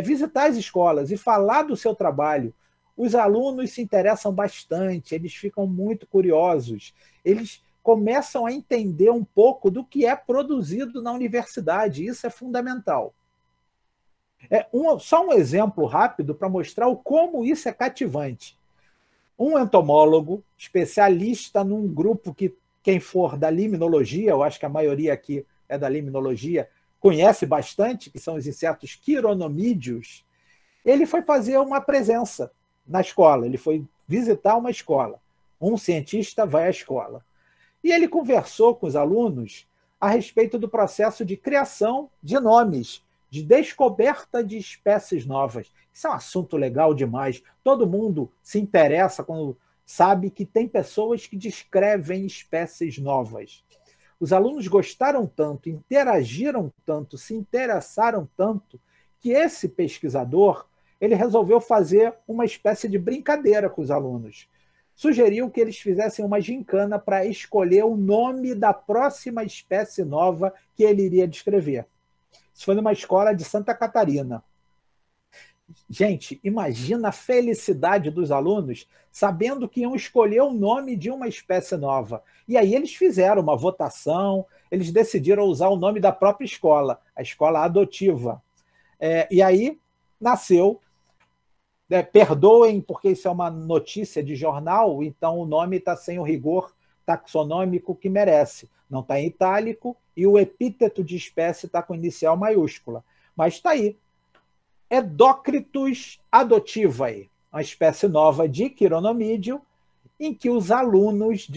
visitar as escolas e falar do seu trabalho. Os alunos se interessam bastante, eles ficam muito curiosos, eles começam a entender um pouco do que é produzido na universidade, isso é fundamental. Só um exemplo rápido para mostrar como isso é cativante. Um entomólogo, especialista num grupo que, quem for da limnologia, eu acho que a maioria aqui é da limnologia, conhece bastante, que são os insetos quironomídeos, ele foi fazer uma presença na escola, ele foi visitar uma escola. Um cientista vai à escola. E ele conversou com os alunos a respeito do processo de criação de nomes, de descoberta de espécies novas. Isso é um assunto legal demais. Todo mundo se interessa quando sabe que tem pessoas que descrevem espécies novas. Os alunos gostaram tanto, interagiram tanto, se interessaram tanto, que esse pesquisador ele resolveu fazer uma espécie de brincadeira com os alunos. Sugeriu que eles fizessem uma gincana para escolher o nome da próxima espécie nova que ele iria descrever. Isso foi numa escola de Santa Catarina. Gente, imagina a felicidade dos alunos sabendo que iam escolher o nome de uma espécie nova. E aí eles fizeram uma votação, eles decidiram usar o nome da própria escola, a escola adotiva. E aí nasceu, perdoem porque isso é uma notícia de jornal, então o nome está sem o rigor taxonômico que merece. Não está em itálico e o epíteto de espécie está com inicial maiúscula. Mas está aí. Edócritus adotivae, uma espécie nova de quironomídeo, em que os alunos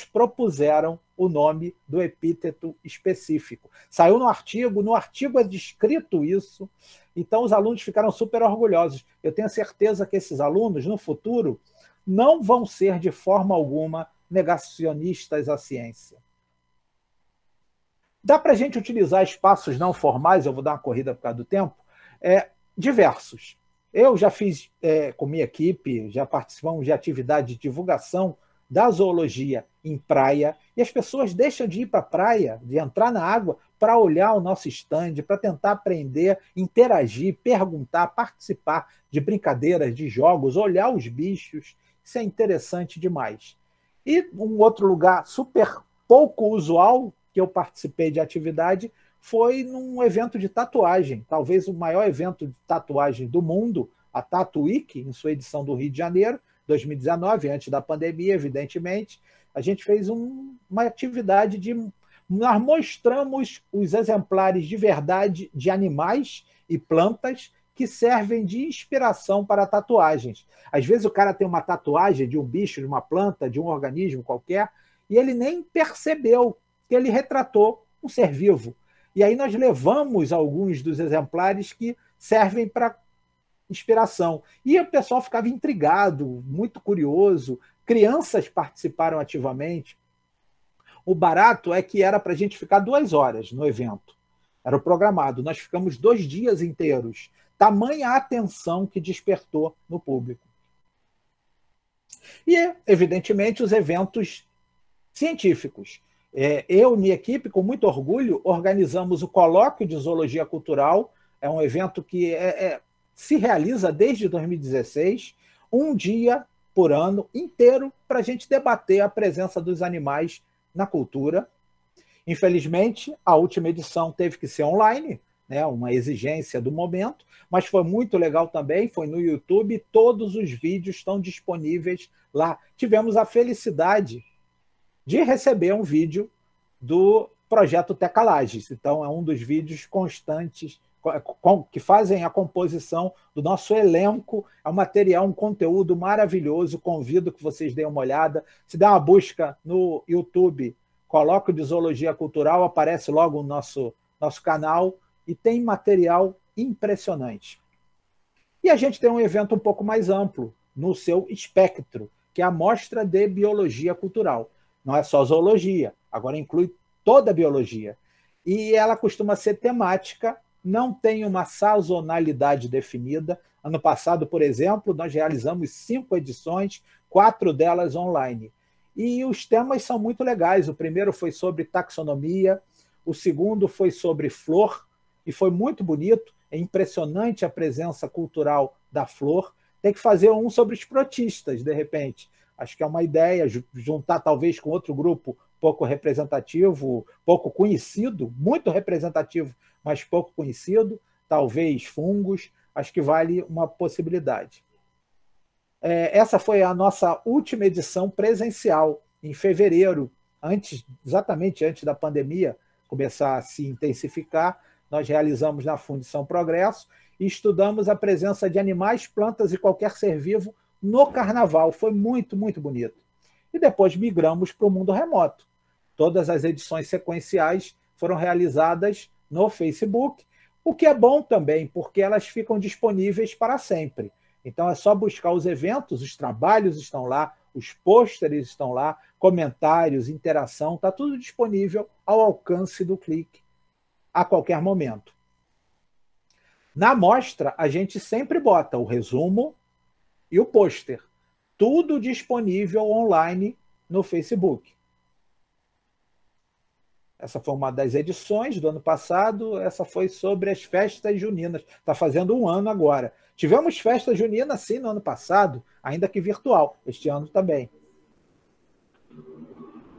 propuseram o nome do epíteto específico. Saiu no artigo é descrito isso, então os alunos ficaram super orgulhosos. Eu tenho certeza que esses alunos, no futuro, não vão ser de forma alguma negacionistas à ciência. Dá para a gente utilizar espaços não formais, eu vou dar uma corrida por causa do tempo, diversos. Eu já fiz com minha equipe, já participamos de atividade de divulgação da zoologia em praia, e as pessoas deixam de ir para a praia, de entrar na água, para olhar o nosso stand, para tentar aprender, interagir, perguntar, participar de brincadeiras, de jogos, olhar os bichos. Isso é interessante demais. E um outro lugar super pouco usual que eu participei de atividade foi num evento de tatuagem, talvez o maior evento de tatuagem do mundo, a Tattoo Week, em sua edição do Rio de Janeiro, 2019, antes da pandemia, evidentemente. A gente fez uma atividade nós mostramos os exemplares de verdade de animais e plantas que servem de inspiração para tatuagens. Às vezes o cara tem uma tatuagem de um bicho, de uma planta, de um organismo qualquer, e ele nem percebeu que ele retratou um ser vivo. E aí nós levamos alguns dos exemplares que servem para inspiração. E o pessoal ficava intrigado, muito curioso, crianças participaram ativamente. O barato é que era para a gente ficar 2 horas no evento. Era o programado. Nós ficamos 2 dias inteiros. Tamanha a atenção que despertou no público. E, evidentemente, os eventos científicos. Eu e minha equipe, com muito orgulho, organizamos o Colóquio de Zoologia Cultural. É um evento que se realiza desde 2016, um dia por ano inteiro, para a gente debater a presença dos animais na cultura. Infelizmente, a última edição teve que ser online, né, uma exigência do momento, mas foi muito legal também, foi no YouTube, todos os vídeos estão disponíveis lá. Tivemos a felicidade de receber um vídeo do projeto Tecalages, então é um dos vídeos constantes que fazem a composição do nosso elenco. É um material, um conteúdo maravilhoso, convido que vocês deem uma olhada. Se der uma busca no YouTube, Colóquio de Zoologia Cultural, aparece logo o nosso canal, e tem material impressionante. E a gente tem um evento um pouco mais amplo, no seu espectro, que é a Mostra de Biologia Cultural. Não é só zoologia, agora inclui toda a biologia. E ela costuma ser temática, não tem uma sazonalidade definida. Ano passado, por exemplo, nós realizamos 5 edições, 4 delas online. E os temas são muito legais. O primeiro foi sobre taxonomia, o segundo foi sobre flor, e foi muito bonito. É impressionante a presença cultural da flor. Tem que fazer um sobre os protistas, de repente. Acho que é uma ideia, juntar talvez com outro grupo pouco representativo, pouco conhecido, muito representativo, mas pouco conhecido, talvez fungos. Acho que vale uma possibilidade. Essa foi a nossa última edição presencial, em fevereiro, exatamente antes da pandemia. começar a se intensificar, nós realizamos na Fundição Progresso e estudamos a presença de animais, plantas e qualquer ser vivo no carnaval. Foi muito, muito bonito. E depois migramos para o mundo remoto. Todas as edições sequenciais foram realizadas no Facebook, o que é bom também, porque elas ficam disponíveis para sempre. Então é só buscar os eventos, os trabalhos estão lá, os pôsteres estão lá, comentários, interação, está tudo disponível ao alcance do clique a qualquer momento. Na mostra, a gente sempre bota o resumo e o pôster. Tudo disponível online no Facebook. Essa foi uma das edições do ano passado, essa foi sobre as festas juninas. Está fazendo um ano agora. Tivemos festa junina, sim, no ano passado, ainda que virtual, este ano também.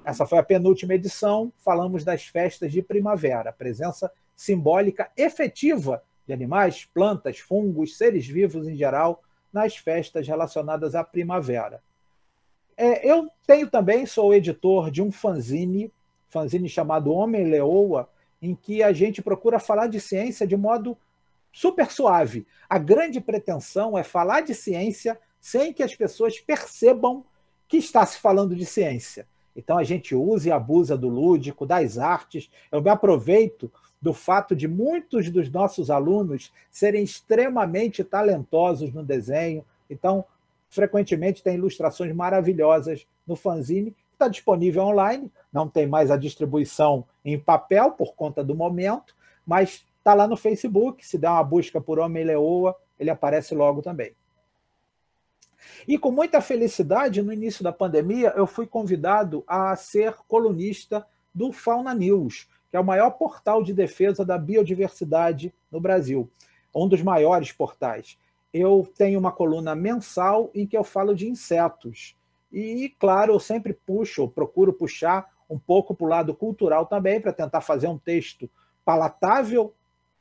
Essa foi a penúltima edição, falamos das festas de primavera, a presença simbólica efetiva de animais, plantas, fungos, seres vivos em geral, nas festas relacionadas à primavera. Eu tenho também, sou editor de um fanzine chamado Homem-Leoa, em que a gente procura falar de ciência de modo super suave. A grande pretensão é falar de ciência sem que as pessoas percebam que está se falando de ciência. Então a gente usa e abusa do lúdico, das artes. Eu me aproveito do fato de muitos dos nossos alunos serem extremamente talentosos no desenho. Então, frequentemente tem ilustrações maravilhosas no fanzine. Está disponível online, não tem mais a distribuição em papel por conta do momento, mas está lá no Facebook. Se der uma busca por Homem-Leoa, ele aparece logo também. E com muita felicidade, no início da pandemia, eu fui convidado a ser colunista do Fauna News, que é o maior portal de defesa da biodiversidade no Brasil, um dos maiores portais. Eu tenho uma coluna mensal em que eu falo de insetos. E, claro, eu sempre procuro puxar um pouco para o lado cultural também, para tentar fazer um texto palatável,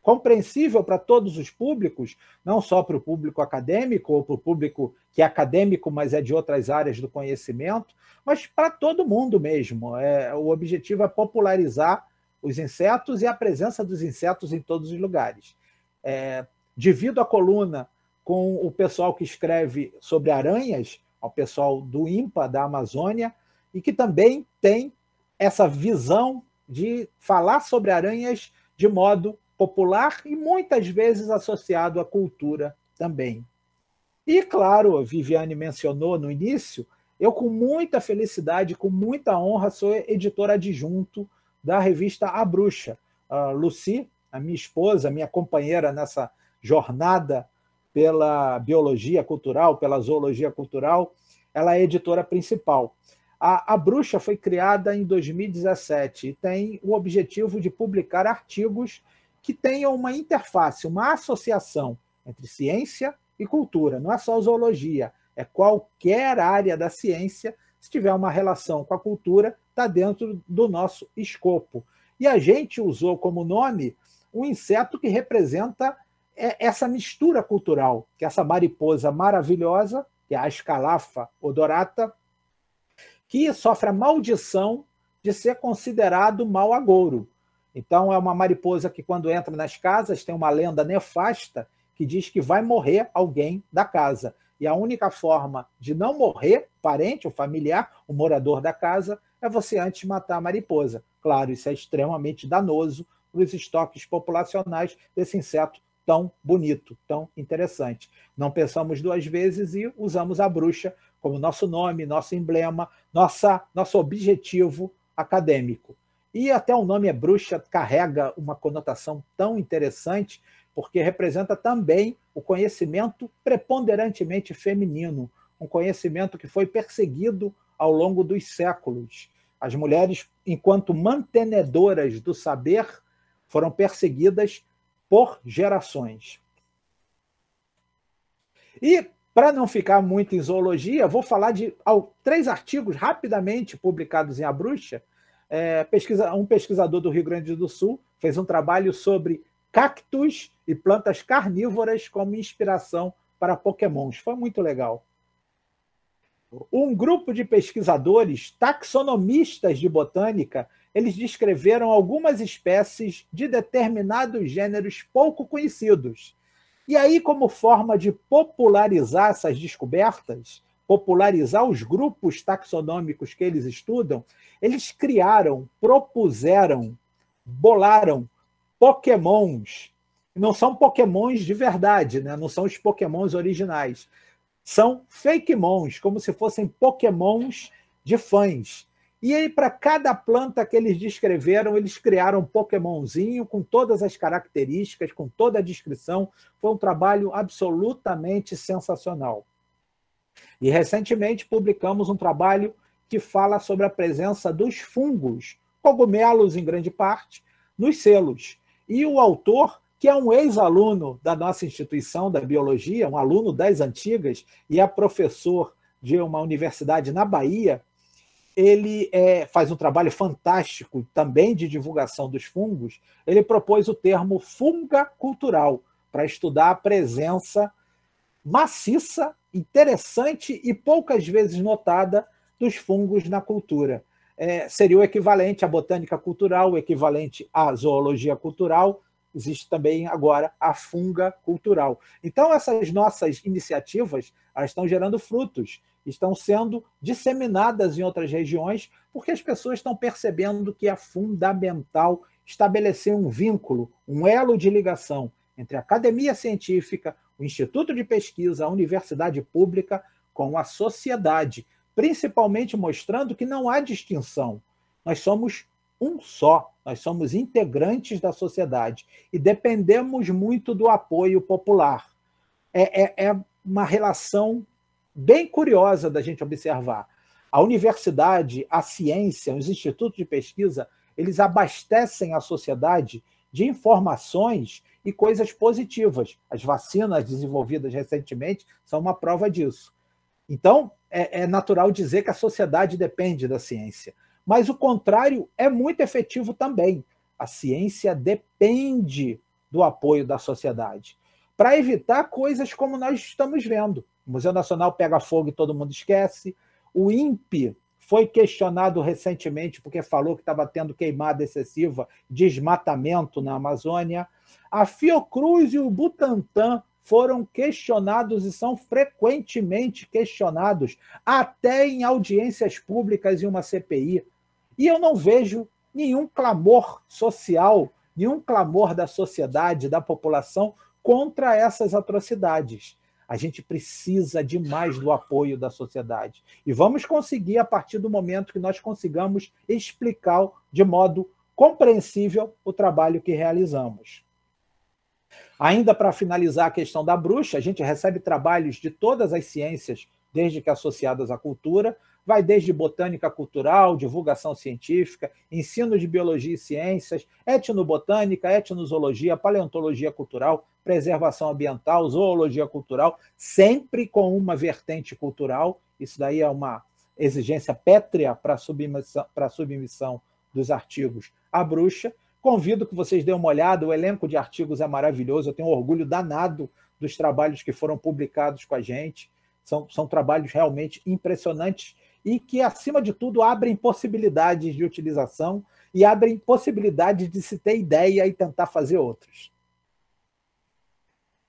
compreensível para todos os públicos, não só para o público acadêmico ou para o público que é acadêmico, mas é de outras áreas do conhecimento, mas para todo mundo mesmo. O objetivo é popularizar os insetos e a presença dos insetos em todos os lugares. Divido a coluna com o pessoal que escreve sobre aranhas, ao pessoal do INPA, da Amazônia, e que também tem essa visão de falar sobre aranhas de modo popular e muitas vezes associado à cultura também. E, claro, a Viviane mencionou no início, eu com muita felicidade, com muita honra, sou editor adjunto da revista A Bruxa. A Lucy, a minha esposa, minha companheira nessa jornada pela biologia cultural, pela zoologia cultural, ela é editora principal. A Bruxa foi criada em 2017 e tem o objetivo de publicar artigos que tenham uma interface, uma associação entre ciência e cultura. Não é só zoologia, é qualquer área da ciência, se tiver uma relação com a cultura, está dentro do nosso escopo. E a gente usou como nome um inseto que representa essa mistura cultural, que é essa mariposa maravilhosa, que é a Ascalafa odorata, que sofre a maldição de ser considerado mau agouro. Então, é uma mariposa que, quando entra nas casas, tem uma lenda nefasta que diz que vai morrer alguém da casa. E a única forma de não morrer, parente ou familiar, o morador da casa, é você antes matar a mariposa. Claro, isso é extremamente danoso para os estoques populacionais desse inseto tão bonito, tão interessante. Não pensamos duas vezes e usamos a bruxa como nosso nome, nosso emblema, nosso objetivo acadêmico. E até o nome bruxa carrega uma conotação tão interessante, porque representa também o conhecimento preponderantemente feminino, um conhecimento que foi perseguido ao longo dos séculos. As mulheres, enquanto mantenedoras do saber, foram perseguidas por gerações. E, para não ficar muito em zoologia, vou falar de 3 artigos rapidamente publicados em A Bruxa. Um pesquisador do Rio Grande do Sul fez um trabalho sobre cactos e plantas carnívoras como inspiração para pokémons. Foi muito legal. Um grupo de pesquisadores taxonomistas de botânica eles descreveram algumas espécies de determinados gêneros pouco conhecidos. E aí, como forma de popularizar essas descobertas, popularizar os grupos taxonômicos que eles estudam, eles criaram, propuseram, bolaram pokémons. Não são pokémons de verdade, né? Não são os pokémons originais. São fakemons, como se fossem pokémons de fãs. E aí, para cada planta que eles descreveram, eles criaram um pokémonzinho com todas as características, com toda a descrição. Foi um trabalho absolutamente sensacional. E, recentemente, publicamos um trabalho que fala sobre a presença dos fungos, cogumelos em grande parte, nos selos. E o autor, que é um ex-aluno da nossa instituição da biologia, um aluno das antigas, e é professor de uma universidade na Bahia, ele faz um trabalho fantástico também de divulgação dos fungos. Ele propôs o termo funga cultural, para estudar a presença maciça, interessante e poucas vezes notada dos fungos na cultura. Seria o equivalente à botânica cultural, o equivalente à zoologia cultural. Existe também agora a funga cultural. Então, essas nossas iniciativas, elas estão gerando frutos, estão sendo disseminadas em outras regiões, porque as pessoas estão percebendo que é fundamental estabelecer um vínculo, um elo de ligação entre a academia científica, o instituto de pesquisa, a universidade pública, com a sociedade, principalmente mostrando que não há distinção. Nós somos um só, nós somos integrantes da sociedade e dependemos muito do apoio popular. É uma relação bem curiosa da gente observar. A universidade, a ciência, os institutos de pesquisa, eles abastecem a sociedade de informações e coisas positivas. As vacinas desenvolvidas recentemente são uma prova disso. Então, é natural dizer que a sociedade depende da ciência. Mas o contrário é muito efetivo também. A ciência depende do apoio da sociedade, para evitar coisas como nós estamos vendo. O Museu Nacional pega fogo e todo mundo esquece. O INPE foi questionado recentemente porque falou que estava tendo queimada excessiva, desmatamento na Amazônia. A Fiocruz e o Butantan foram questionados e são frequentemente questionados, até em audiências públicas e uma CPI. E eu não vejo nenhum clamor social, nenhum clamor da sociedade, da população, contra essas atrocidades. A gente precisa demais do apoio da sociedade. E vamos conseguir a partir do momento que nós consigamos explicar de modo compreensível o trabalho que realizamos. Ainda para finalizar a questão da bruxa, a gente recebe trabalhos de todas as ciências, desde que associadas à cultura, vai desde botânica cultural, divulgação científica, ensino de biologia e ciências, etnobotânica, etnozoologia, paleontologia cultural, preservação ambiental, zoologia cultural, sempre com uma vertente cultural. Isso daí é uma exigência pétrea para a submissão dos artigos à bruxa. Convido que vocês dêem uma olhada, o elenco de artigos é maravilhoso, eu tenho um orgulho danado dos trabalhos que foram publicados com a gente. São trabalhos realmente impressionantes e que, acima de tudo, abrem possibilidades de utilização e abrem possibilidades de se ter ideia e tentar fazer outros.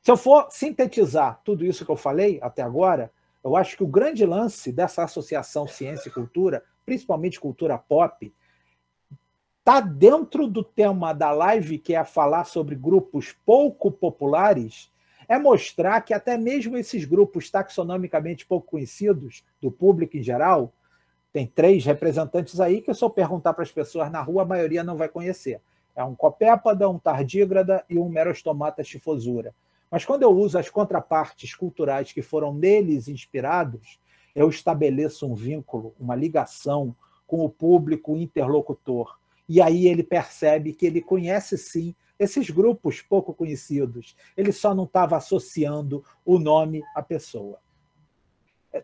Se eu for sintetizar tudo isso que eu falei até agora, eu acho que o grande lance dessa associação ciência e cultura, principalmente cultura pop, está dentro do tema da live, que é falar sobre grupos pouco populares, é mostrar que até mesmo esses grupos taxonomicamente pouco conhecidos, do público em geral, tem 3 representantes aí que, se eu perguntar para as pessoas na rua, a maioria não vai conhecer. É um copépoda, um tardígrada e um merostomata chifosura. Mas quando eu uso as contrapartes culturais que foram neles inspirados, eu estabeleço um vínculo, uma ligação com o público interlocutor. E aí ele percebe que ele conhece, sim, esses grupos pouco conhecidos. Ele só não estava associando o nome à pessoa.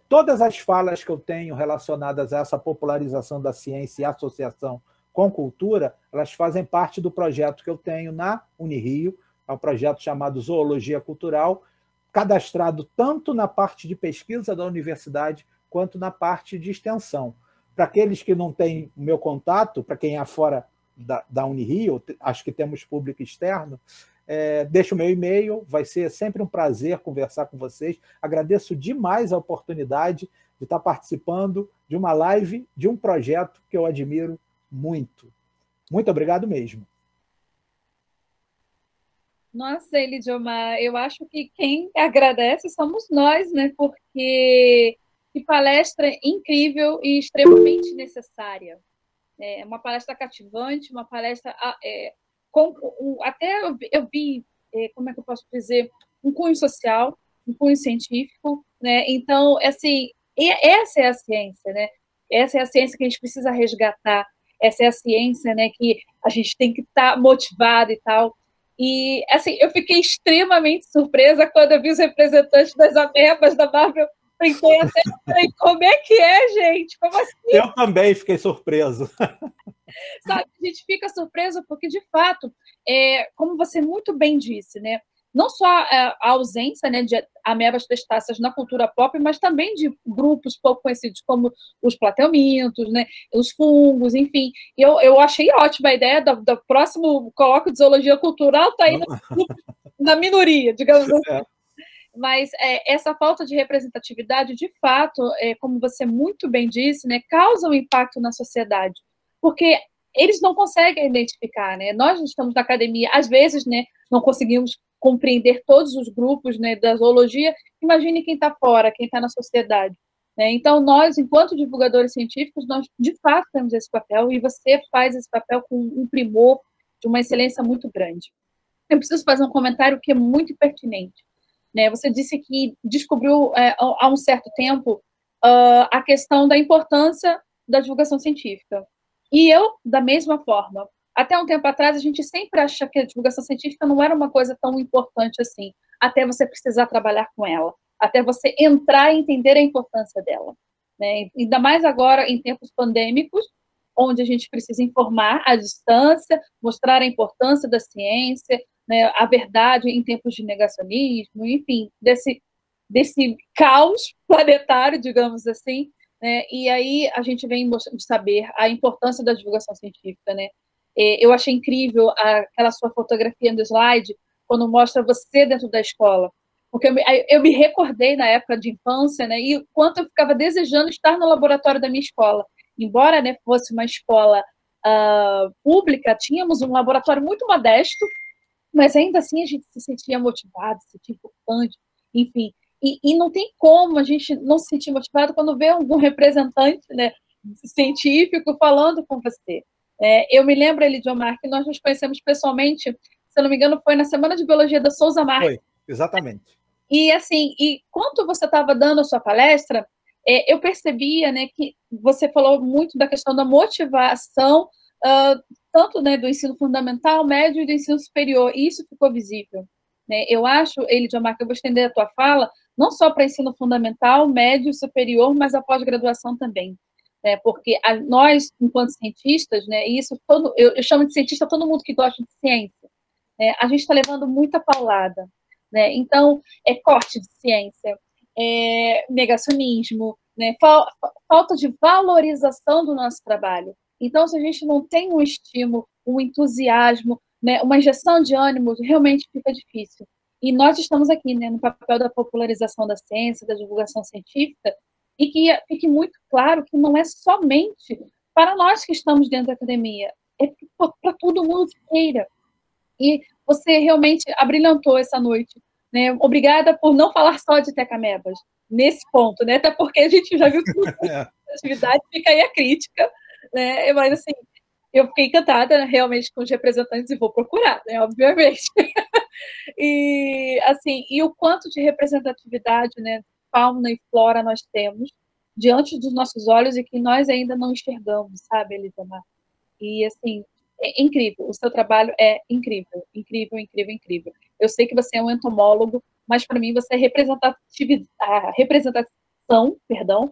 Todas as falas que eu tenho relacionadas a essa popularização da ciência e associação com cultura, elas fazem parte do projeto que eu tenho na Unirio, é um projeto chamado Zoologia Cultural, cadastrado tanto na parte de pesquisa da universidade quanto na parte de extensão, Para aqueles que não têm o meu contato, para quem é fora da Unirio, acho que temos público externo, deixo o meu e-mail, vai ser sempre um prazer conversar com vocês. Agradeço demais a oportunidade de estar participando de uma live, de um projeto que eu admiro muito. Muito obrigado mesmo. Nossa, Elidiomar, eu acho que quem agradece somos nós, né? Porque que palestra incrível e extremamente necessária. É uma palestra cativante, uma palestra até eu vi, como é que eu posso dizer, um cunho social, um cunho científico, né? Então, assim, essa é a ciência, né? Essa é a ciência que a gente precisa resgatar. Essa é a ciência, né? Que a gente tem que estar motivado e tal. E, assim, eu fiquei extremamente surpresa quando eu vi os representantes das amebas da Marvel. Pensei até, como é que é, gente? Como assim? Eu também fiquei surpreso. Sabe, a gente fica surpreso porque, de fato, como você muito bem disse, né? Não só a ausência, né, de amebas testáceas na cultura pop, mas também de grupos pouco conhecidos como os plateumintos, né, os fungos, enfim. Eu achei ótima a ideia do próximo colóquio de zoologia cultural, está aí na minoria, digamos assim. Mas essa falta de representatividade, de fato, como você muito bem disse, né, causa um impacto na sociedade, porque eles não conseguem identificar, né? Nós estamos na academia, às vezes, né, não conseguimos compreender todos os grupos, né, da zoologia. Imagine quem está fora, quem está na sociedade. Né? Então, nós, enquanto divulgadores científicos, nós, de fato, temos esse papel, e você faz esse papel com um primor, de uma excelência muito grande. Eu preciso fazer um comentário que é muito pertinente. Né? Você disse que descobriu há um certo tempo a questão da importância da divulgação científica. E eu, da mesma forma, até um tempo atrás, a gente sempre acha que a divulgação científica não era uma coisa tão importante assim, até você precisar trabalhar com ela, até você entrar e entender a importância dela. Né? Ainda mais agora, em tempos pandêmicos, onde a gente precisa informar à distância, mostrar a importância da ciência, né, a verdade em tempos de negacionismo, enfim, desse caos planetário, digamos assim, né? E aí a gente vem saber a importância da divulgação científica, né? Eu achei incrível aquela sua fotografia no slide, quando mostra você dentro da escola, porque eu me recordei na época de infância, né? E quanto eu ficava desejando estar no laboratório da minha escola, embora, né, fosse uma escola pública, tínhamos um laboratório muito modesto, mas ainda assim a gente se sentia motivado, se sentia importante, enfim. E não tem como a gente não se sentir motivado quando vê algum representante, né, científico falando com você. Eu me lembro, Elidiomar, que nós nos conhecemos pessoalmente, se eu não me engano, foi na Semana de Biologia da Souza Marques. Foi, exatamente. E, assim, quando você estava dando a sua palestra, eu percebia, né, que você falou muito da questão da motivação, tanto, né, do ensino fundamental, médio e do ensino superior, e isso ficou visível. Né? Eu acho, Elidiomar, que eu vou estender a tua fala, não só para ensino fundamental, médio e superior, mas a pós-graduação também. Né? Porque nós, enquanto cientistas, né, e isso eu chamo de cientista todo mundo que gosta de ciência, né, a gente está levando muita paulada. Né? Então, corte de ciência, negacionismo, né? Falta de valorização do nosso trabalho. Então, se a gente não tem um estímulo, um entusiasmo, né, uma injeção de ânimo, realmente fica difícil. E nós estamos aqui, né, no papel da popularização da ciência, da divulgação científica, e que fique muito claro que não é somente para nós que estamos dentro da academia, é para todo mundo que queira. E você realmente abrilhantou essa noite. Né? Obrigada por não falar só de tecamebas, nesse ponto, né? Até porque a gente já viu que atividade, fica aí a crítica, né? Mas, assim, eu fiquei encantada, né, realmente, com os representantes e vou procurar, né? Obviamente. E, assim, e o quanto de representatividade, né, fauna e flora nós temos diante dos nossos olhos e que nós ainda não enxergamos, sabe, Elisamar? E, assim, é incrível, o seu trabalho é incrível, incrível, incrível, incrível. Eu sei que você é um entomólogo, mas para mim você é a representação, perdão,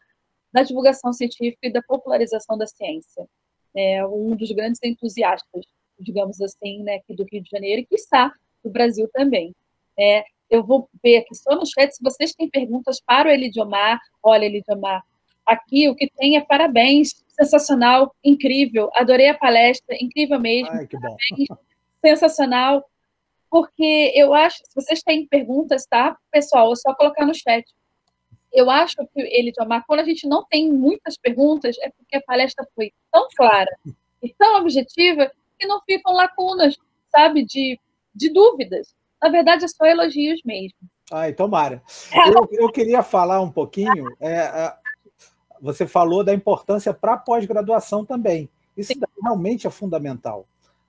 da divulgação científica e da popularização da ciência. É um dos grandes entusiastas, digamos assim, né, aqui do Rio de Janeiro e, quiçá, do Brasil também. Eu vou ver aqui só no chat se vocês têm perguntas para o Elidiomar. Olha, Elidiomar, aqui o que tem é parabéns. sensacional, incrível, adorei a palestra, incrível mesmo. Ai, que bom. Sensacional, porque eu acho, se vocês têm perguntas, tá, pessoal, é só colocar no chat. Eu acho que ele, Omar, quando a gente não tem muitas perguntas, é porque a palestra foi tão clara e tão objetiva que não ficam lacunas, sabe, de dúvidas. Na verdade, é só elogios mesmo. Ai, tomara. Eu queria falar um pouquinho, você falou da importância para a pós-graduação também. Isso realmente é fundamental,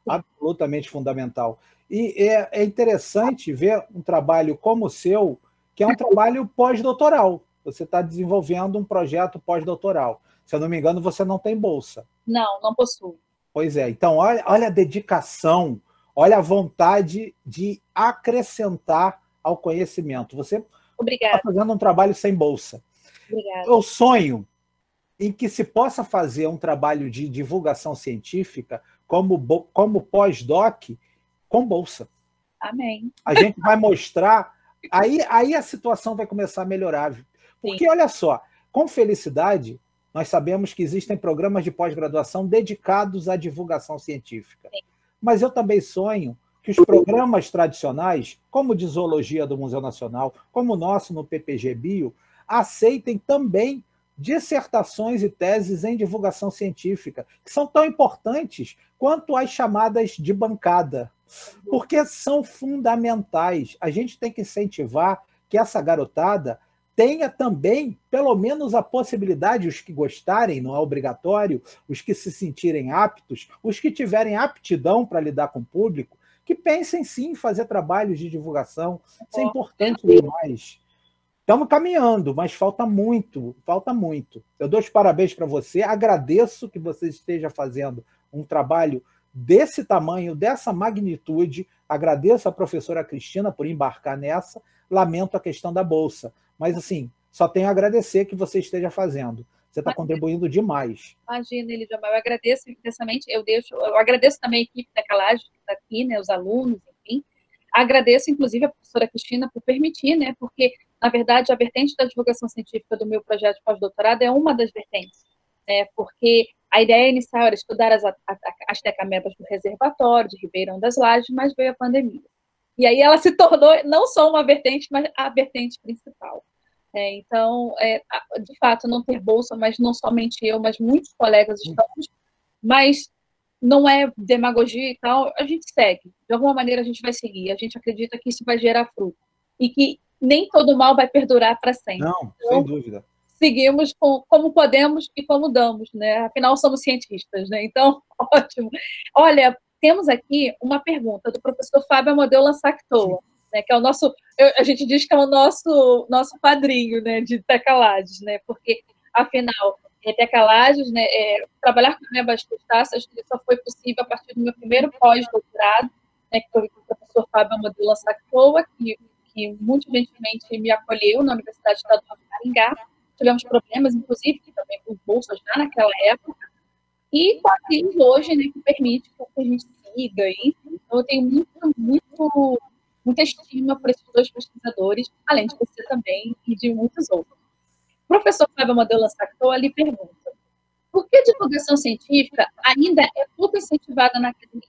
absolutamente fundamental. E é interessante ver um trabalho como o seu, que é um trabalho pós-doutoral. Você está desenvolvendo um projeto pós-doutoral. Se eu não me engano, você não tem bolsa. Não possuo. Pois é. Então, olha a dedicação, olha a vontade de acrescentar ao conhecimento. Você está fazendo um trabalho sem bolsa. Obrigada. Eu sonho em que se possa fazer um trabalho de divulgação científica como pós-doc com bolsa. Amém. A gente vai mostrar, aí a situação vai começar a melhorar. Porque, olha só, com felicidade, nós sabemos que existem programas de pós-graduação dedicados à divulgação científica. Sim. Mas eu também sonho que os programas tradicionais, como de Zoologia do Museu Nacional, como o nosso no PPG Bio, aceitem também dissertações e teses em divulgação científica, que são tão importantes quanto as chamadas de bancada, porque são fundamentais. A gente tem que incentivar que essa garotada tenha também, pelo menos, a possibilidade, os que gostarem, não é obrigatório, os que se sentirem aptos, os que tiverem aptidão para lidar com o público, que pensem sim em fazer trabalhos de divulgação. Isso é importante demais. Estamos caminhando, mas falta muito, falta muito. Eu dou os parabéns para você, agradeço que você esteja fazendo um trabalho desse tamanho, dessa magnitude, agradeço à professora Cristina por embarcar nessa, lamento a questão da bolsa, mas assim, só tenho a agradecer que você esteja fazendo. Você está contribuindo demais. Imagina, Elidiomar, eu agradeço intensamente, eu agradeço também a equipe da Calage que está aqui, né, os alunos, enfim. Agradeço, inclusive, a professora Cristina por permitir, né, porque, na verdade, a vertente da divulgação científica do meu projeto de pós-doutorado é uma das vertentes, né, porque a ideia inicial era estudar as tecamebas do reservatório de Ribeirão das Lajes, mas veio a pandemia. E aí ela se tornou não só uma vertente, mas a vertente principal. Então, de fato, não ter bolsa, mas não somente eu, mas muitos colegas estamos, mas não é demagogia e tal, a gente segue. De alguma maneira a gente vai seguir, a gente acredita que isso vai gerar fruto. E que nem todo mal vai perdurar para sempre. Não, então, sem dúvida. Seguimos como podemos e como damos, né? Afinal, somos cientistas, né? Então, ótimo. Olha, temos aqui uma pergunta do professor Fábio Amadeu Lansactoa, né, que é o nosso, a gente diz que é o nosso padrinho, né, de Tecalages, né, porque, afinal, Tecalages, né, trabalhar com amebas crustáceas só foi possível a partir do meu primeiro pós-doutorado, né, que foi com o professor Fábio Amadeu Lansactoa, que muito gentilmente me acolheu na Universidade Estadual de Maringá. Tivemos problemas, inclusive, também com bolsas já naquela época, e com a crise hoje, né, que permite que a gente siga, enfim. Então, eu tenho muita estima por esses dois pesquisadores, além de você também e de muitos outros. O professor Fábio Amadeu Lansactoa lhe pergunta: por que a divulgação científica ainda é pouco incentivada na academia?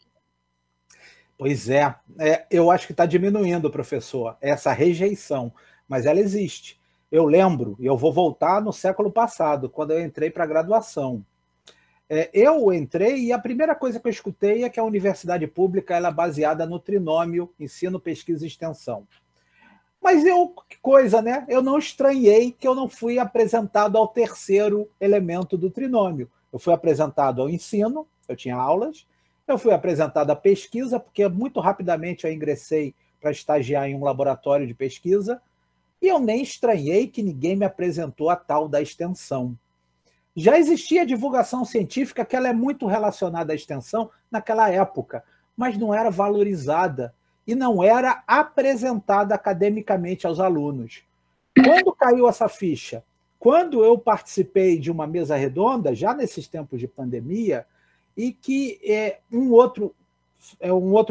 Pois eu acho que está diminuindo, professor, essa rejeição, mas ela existe. Eu lembro, e eu vou voltar no século passado, quando eu entrei para a graduação. Eu entrei e a primeira coisa que eu escutei é que a universidade pública ela é baseada no trinômio ensino, pesquisa e extensão. Mas que coisa, né? Eu não estranhei que eu não fui apresentado ao terceiro elemento do trinômio. Eu fui apresentado ao ensino, eu tinha aulas, eu fui apresentado à pesquisa, porque muito rapidamente eu ingressei para estagiar em um laboratório de pesquisa, e eu nem estranhei que ninguém me apresentou a tal da extensão. Já existia divulgação científica, que ela é muito relacionada à extensão naquela época, mas não era valorizada e não era apresentada academicamente aos alunos. Quando caiu essa ficha? Quando eu participei de uma mesa redonda, já nesses tempos de pandemia, e que um outro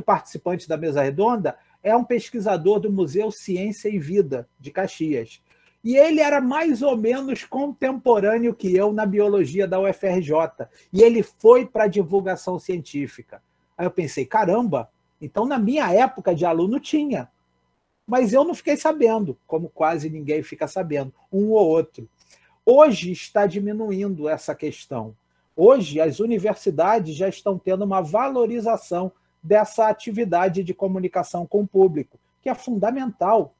participante da mesa redonda é um pesquisador do Museu Ciência e Vida, de Caxias. E ele era mais ou menos contemporâneo que eu na biologia da UFRJ. E ele foi para a divulgação científica. Aí eu pensei, caramba, então na minha época de aluno tinha. Mas eu não fiquei sabendo, como quase ninguém fica sabendo, um ou outro. Hoje está diminuindo essa questão. Hoje as universidades já estão tendo uma valorização dessa atividade de comunicação com o público, que é fundamental.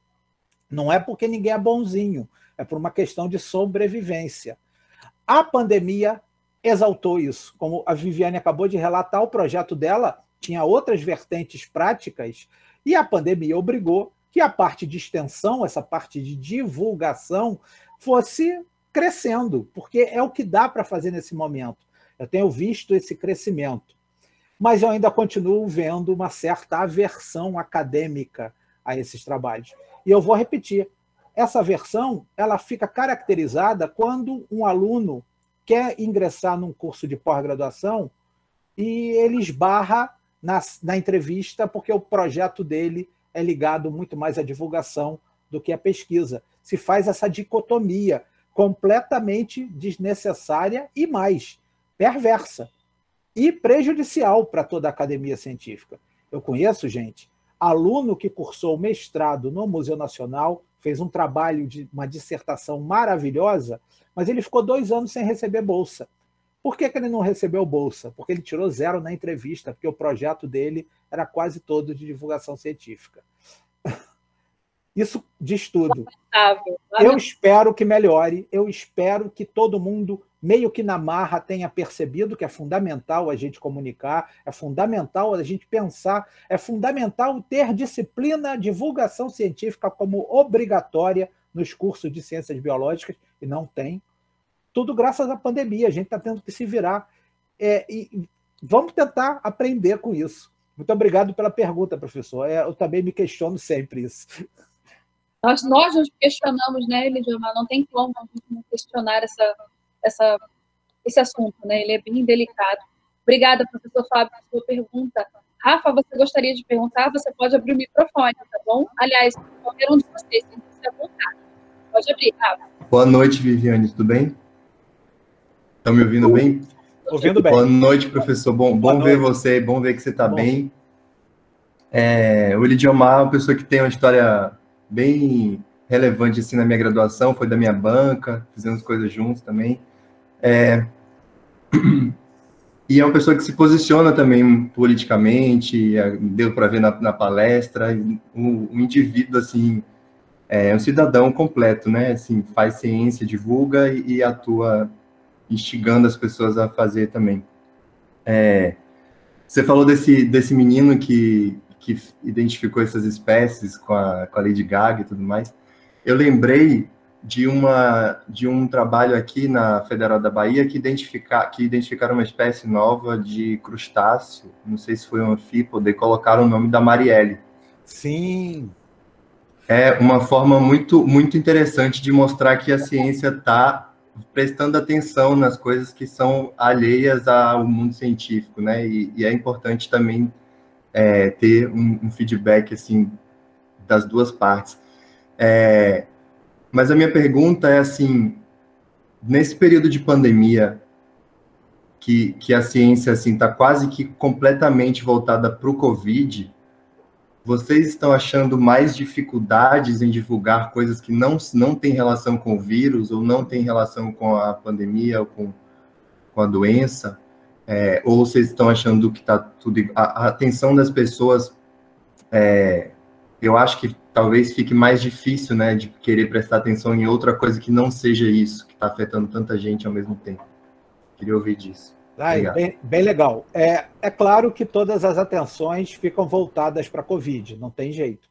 Não é porque ninguém é bonzinho, é por uma questão de sobrevivência. A pandemia exaltou isso. Como a Viviane acabou de relatar, o projeto dela tinha outras vertentes práticas e a pandemia obrigou que a parte de extensão, essa parte de divulgação, fosse crescendo, porque é o que dá para fazer nesse momento. Eu tenho visto esse crescimento, mas eu ainda continuo vendo uma certa aversão acadêmica a esses trabalhos. E eu vou repetir, essa aversão ela fica caracterizada quando um aluno quer ingressar num curso de pós-graduação e ele esbarra na entrevista porque o projeto dele é ligado muito mais à divulgação do que à pesquisa. Se faz essa dicotomia completamente desnecessária e mais perversa e prejudicial para toda a academia científica. Eu conheço, gente, aluno que cursou mestrado no Museu Nacional, fez um trabalho de uma dissertação maravilhosa, mas ele ficou 2 anos sem receber bolsa. Por que ele não recebeu bolsa? Porque ele tirou 0 na entrevista, porque o projeto dele era quase todo de divulgação científica. Isso diz tudo. Eu espero que melhore, eu espero que todo mundo, meio que na marra, tenha percebido que é fundamental a gente comunicar, é fundamental a gente pensar, é fundamental ter disciplina, divulgação científica como obrigatória nos cursos de ciências biológicas, e não tem. Tudo graças à pandemia, a gente está tendo que se virar. E vamos tentar aprender com isso. Muito obrigado pela pergunta, professor. Eu também me questiono sempre isso. Nós nos questionamos, né, Elidiomar? Não tem como a gente não questionar esse assunto, né? Ele é bem delicado. Obrigada, professor Fábio, pela sua pergunta. Rafa, você gostaria de perguntar? Você pode abrir o microfone, tá bom? Aliás, qualquer um de vocês, tem que se apontar. Pode abrir, Rafa. Boa noite, Viviane, tudo bem? Estão me ouvindo bem? Ouvindo bem. Boa noite, professor. Bom ver você, bom ver que você está bem. O Elidiomar é uma pessoa que tem uma história bem relevante assim, na minha graduação, foi da minha banca, fizemos coisas juntos também. E é uma pessoa que se posiciona também politicamente, deu para ver na palestra, um indivíduo, assim, um cidadão completo, né? Assim, faz ciência, divulga e atua instigando as pessoas a fazer também. Você falou desse menino que identificou essas espécies com a Lady Gaga e tudo mais. Eu lembrei de um trabalho aqui na Federal da Bahia que identificaram uma espécie nova de crustáceo, não sei se foi um anfípode, e colocaram o nome da Marielle. Sim. É uma forma muito, muito interessante de mostrar que a ciência está prestando atenção nas coisas que são alheias ao mundo científico, né? E é importante também ter um feedback assim das duas partes. Mas a minha pergunta é assim, nesse período de pandemia, que a ciência assim está quase que completamente voltada para o Covid, vocês estão achando mais dificuldades em divulgar coisas que não têm relação com o vírus, ou não têm relação com a pandemia, ou com a doença? Ou vocês estão achando que está tudo... A atenção das pessoas, eu acho que talvez fique mais difícil, né, de querer prestar atenção em outra coisa que não seja isso, que está afetando tanta gente ao mesmo tempo. Queria ouvir disso. Bem legal. É claro que todas as atenções ficam voltadas para a Covid, não tem jeito.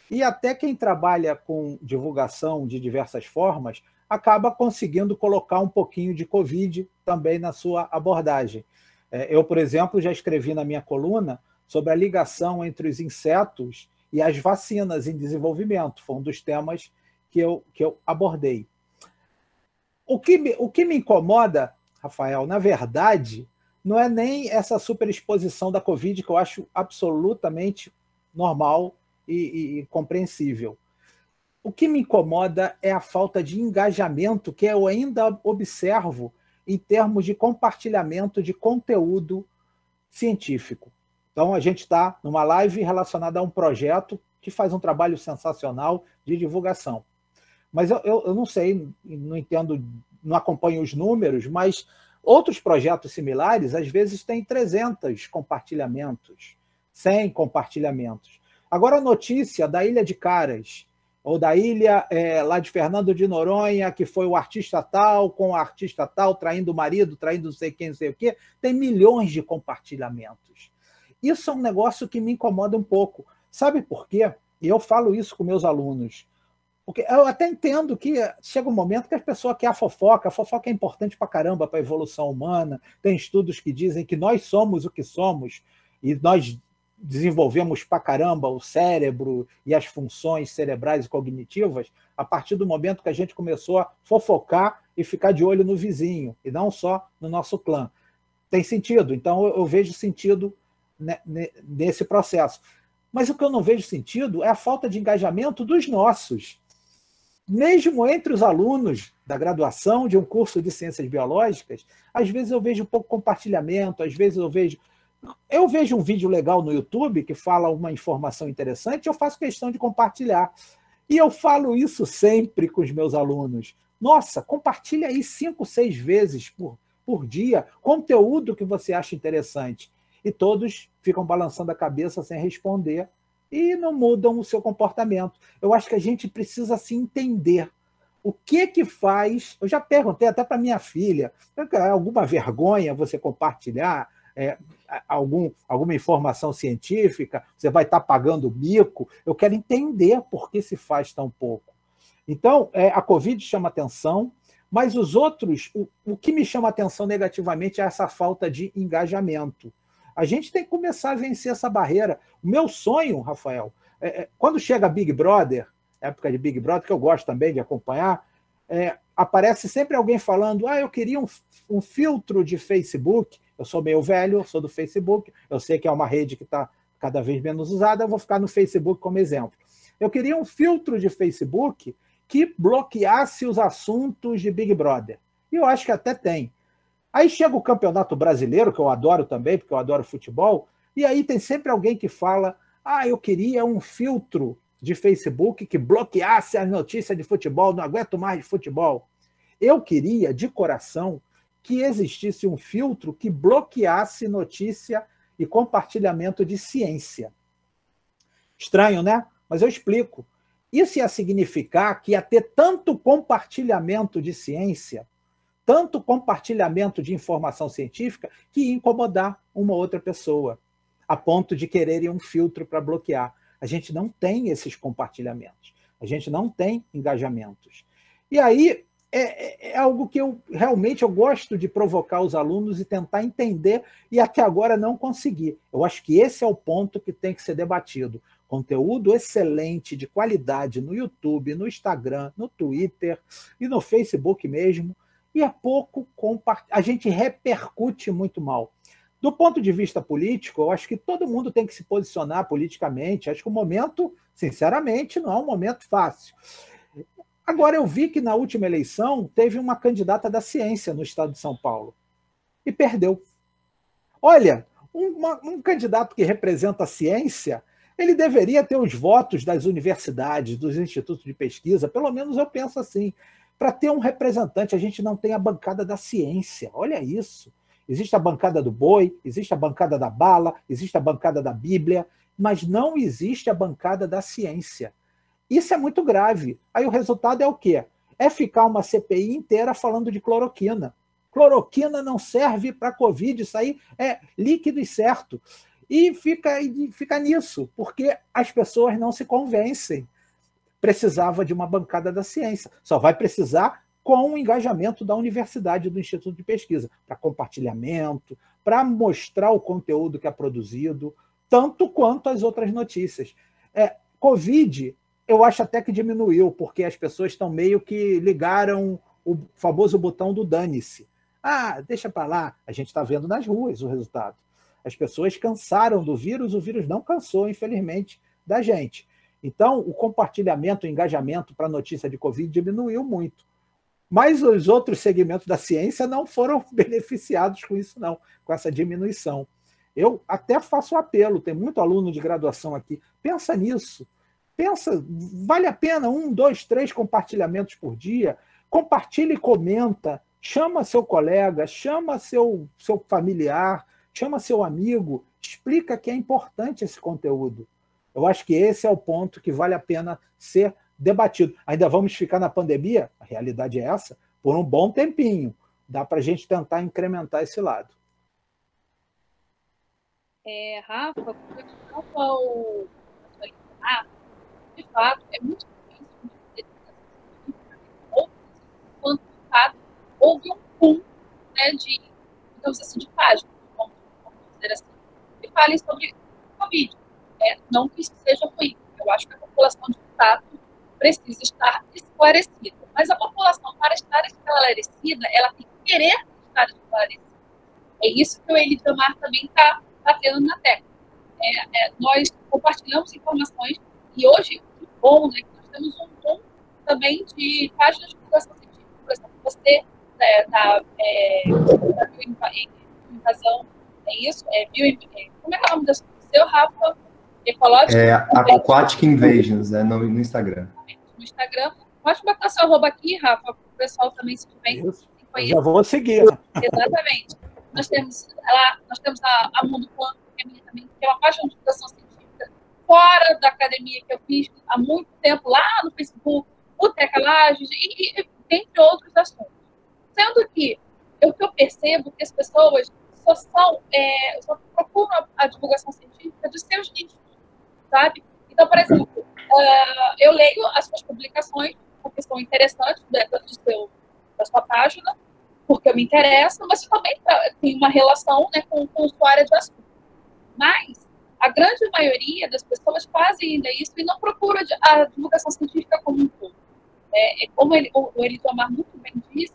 E até quem trabalha com divulgação de diversas formas acaba conseguindo colocar um pouquinho de Covid também na sua abordagem. Eu, por exemplo, já escrevi na minha coluna sobre a ligação entre os insetos e as vacinas em desenvolvimento. Foi um dos temas que eu abordei. O que me incomoda, Rafael, na verdade, não é nem essa superexposição da Covid, que eu acho absolutamente normal e compreensível. O que me incomoda é a falta de engajamento que eu ainda observo em termos de compartilhamento de conteúdo científico. Então, a gente está numa live relacionada a um projeto que faz um trabalho sensacional de divulgação. Mas eu não sei, não entendo, não acompanho os números, mas outros projetos similares, às vezes, têm 300 compartilhamentos, 100 compartilhamentos. Agora, a notícia da Ilha de Caras, ou da ilha lá de Fernando de Noronha, que foi o artista tal, com o artista tal, traindo o marido, traindo não sei quem, não sei o quê, tem milhões de compartilhamentos. Isso é um negócio que me incomoda um pouco. Sabe por quê? E eu falo isso com meus alunos. Porque eu até entendo que chega um momento que a pessoa quer a fofoca é importante pra caramba para a evolução humana, tem estudos que dizem que nós somos o que somos, e nós desenvolvemos pra caramba o cérebro e as funções cerebrais e cognitivas a partir do momento que a gente começou a fofocar e ficar de olho no vizinho, e não só no nosso clã. Tem sentido, então eu vejo sentido nesse processo. Mas o que eu não vejo sentido é a falta de engajamento dos nossos. Mesmo entre os alunos da graduação de um curso de ciências biológicas, às vezes eu vejo pouco compartilhamento, às vezes eu vejo um vídeo legal no YouTube que fala uma informação interessante, eu faço questão de compartilhar. E eu falo isso sempre com os meus alunos. Nossa, compartilha aí 5, 6 vezes por dia conteúdo que você acha interessante. E todos ficam balançando a cabeça sem responder e não mudam o seu comportamento. Eu acho que a gente precisa se entender. O que faz... Eu já perguntei até para minha filha, alguma vergonha você compartilhar alguma informação científica? Você vai estar pagando mico? Eu quero entender por que se faz tão pouco. Então, a Covid chama atenção, mas os outros, o que me chama atenção negativamente é essa falta de engajamento. A gente tem que começar a vencer essa barreira. O meu sonho, Rafael, quando chega Big Brother, época de Big Brother, que eu gosto também de acompanhar, aparece sempre alguém falando, eu queria um filtro de Facebook. Eu sou meio velho, eu sou do Facebook, eu sei que é uma rede que está cada vez menos usada, eu vou ficar no Facebook como exemplo. Eu queria um filtro de Facebook que bloqueasse os assuntos de Big Brother. E eu acho que até tem. Aí chega o Campeonato Brasileiro, que eu adoro também, porque eu adoro futebol, e aí tem sempre alguém que fala, eu queria um filtro de Facebook que bloqueasse as notícias de futebol, não aguento mais de futebol. Eu queria, de coração, que existisse um filtro que bloqueasse notícia e compartilhamento de ciência. Estranho, né? Mas eu explico. Isso ia significar que ia ter tanto compartilhamento de ciência, tanto compartilhamento de informação científica, que ia incomodar uma outra pessoa, a ponto de quererem um filtro para bloquear. A gente não tem esses compartilhamentos, a gente não tem engajamentos. E aí é algo que eu realmente gosto de provocar os alunos e tentar entender, e até agora não consegui. Eu acho que esse é o ponto que tem que ser debatido. Conteúdo excelente, de qualidade, no YouTube, no Instagram, no Twitter e no Facebook mesmo, e é pouco a gente repercute muito mal. Do ponto de vista político, eu acho que todo mundo tem que se posicionar politicamente. Acho que o momento, sinceramente, não é um momento fácil. Agora, eu vi que na última eleição teve uma candidata da ciência no estado de São Paulo e perdeu. Olha, um candidato que representa a ciência, ele deveria ter os votos das universidades, dos institutos de pesquisa, pelo menos eu penso assim, para ter um representante. A gente não tem a bancada da ciência, olha isso. Existe a bancada do boi, existe a bancada da bala, existe a bancada da Bíblia, mas não existe a bancada da ciência. Isso é muito grave. Aí o resultado é o quê? É ficar uma CPI inteira falando de cloroquina. Cloroquina não serve para Covid, isso aí é líquido e certo. E fica nisso, porque as pessoas não se convencem. Precisava de uma bancada da ciência. Só vai precisar com o engajamento da universidade, do Instituto de Pesquisa, para compartilhamento, para mostrar o conteúdo que é produzido, tanto quanto as outras notícias. Covid, eu acho até que diminuiu, porque as pessoas estão meio que ligaram o famoso botão do dane-se. Deixa para lá. A gente está vendo nas ruas o resultado. As pessoas cansaram do vírus, o vírus não cansou, infelizmente, da gente. Então, o compartilhamento, o engajamento para a notícia de Covid diminuiu muito. Mas os outros segmentos da ciência não foram beneficiados com isso, não, com essa diminuição. Eu até faço um apelo, tem muito aluno de graduação aqui, pensa nisso. Pensa, vale a pena 1, 2, 3 compartilhamentos por dia? Compartilha e comenta, chama seu colega, chama seu familiar, chama seu amigo, explica que é importante esse conteúdo. Eu acho que esse é o ponto que vale a pena ser debatido. Ainda vamos ficar na pandemia, a realidade é essa, por um bom tempinho. Dá para a gente tentar incrementar esse lado. Rafa, de fato, é muito difícil quando, de fato, houve um boom, né, digamos assim, de páginas, vamos dizer assim, que falem sobre Covid. Não que isso seja ruim. Eu acho que a população, de fato, precisa estar esclarecida. Mas a população, para estar esclarecida, ela tem que querer estar esclarecida. É isso que o Elidiomar também está batendo na tecla. Nós compartilhamos informações e hoje, que bom, né, que nós temos um tom também de páginas de divulgação científica. Por exemplo, você da bioinvasão, é isso? Como é que é o nome do seu, Rafa? Ecológico? Aquatic Invasions, no Instagram. No Instagram. Pode botar seu arroba aqui, Rafa, para o pessoal também, se tiver conhecer. Já vou seguir. Exatamente. Nós temos a Mundo Quanto, que é minha também, que é uma página de divulgação científica fora da academia que eu fiz há muito tempo, lá no Facebook, o Tecalages, e entre outros assuntos. Sendo que o que eu percebo que as pessoas só procuram a divulgação científica dos seus nichos, sabe? Então, por exemplo, eu leio as suas publicações, porque são interessantes, dentro da sua página, porque eu me interesso, mas também tem uma relação, né, com sua área de assunto. Mas a grande maioria das pessoas fazem ainda isso e não procura a divulgação científica como um todo. Como o Elidiomar muito bem disse,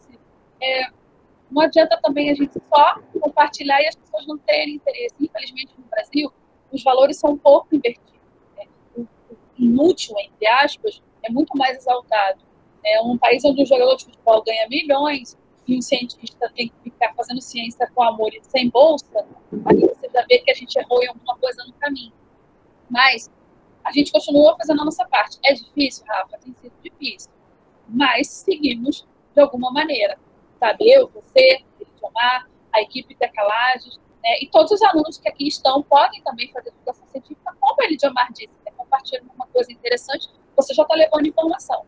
não adianta também a gente só compartilhar e as pessoas não terem interesse. Infelizmente, no Brasil, os valores são um pouco invertidos. O inútil, entre aspas, é muito mais exaltado. Um país onde o jogador de futebol ganha milhões e um cientista tem que ficar fazendo ciência com amor e sem bolsa, aí você já vê que a gente errou em alguma coisa no caminho. Mas a gente continua fazendo a nossa parte. É difícil, Rafa? Tem sido difícil. Mas seguimos de alguma maneira. Sabe, eu, você, o Elidiomar, a equipe Tecalages, e todos os alunos que aqui estão podem também fazer divulgação científica, como o Elidiomar disse, compartilhando uma coisa interessante, você já está levando informação,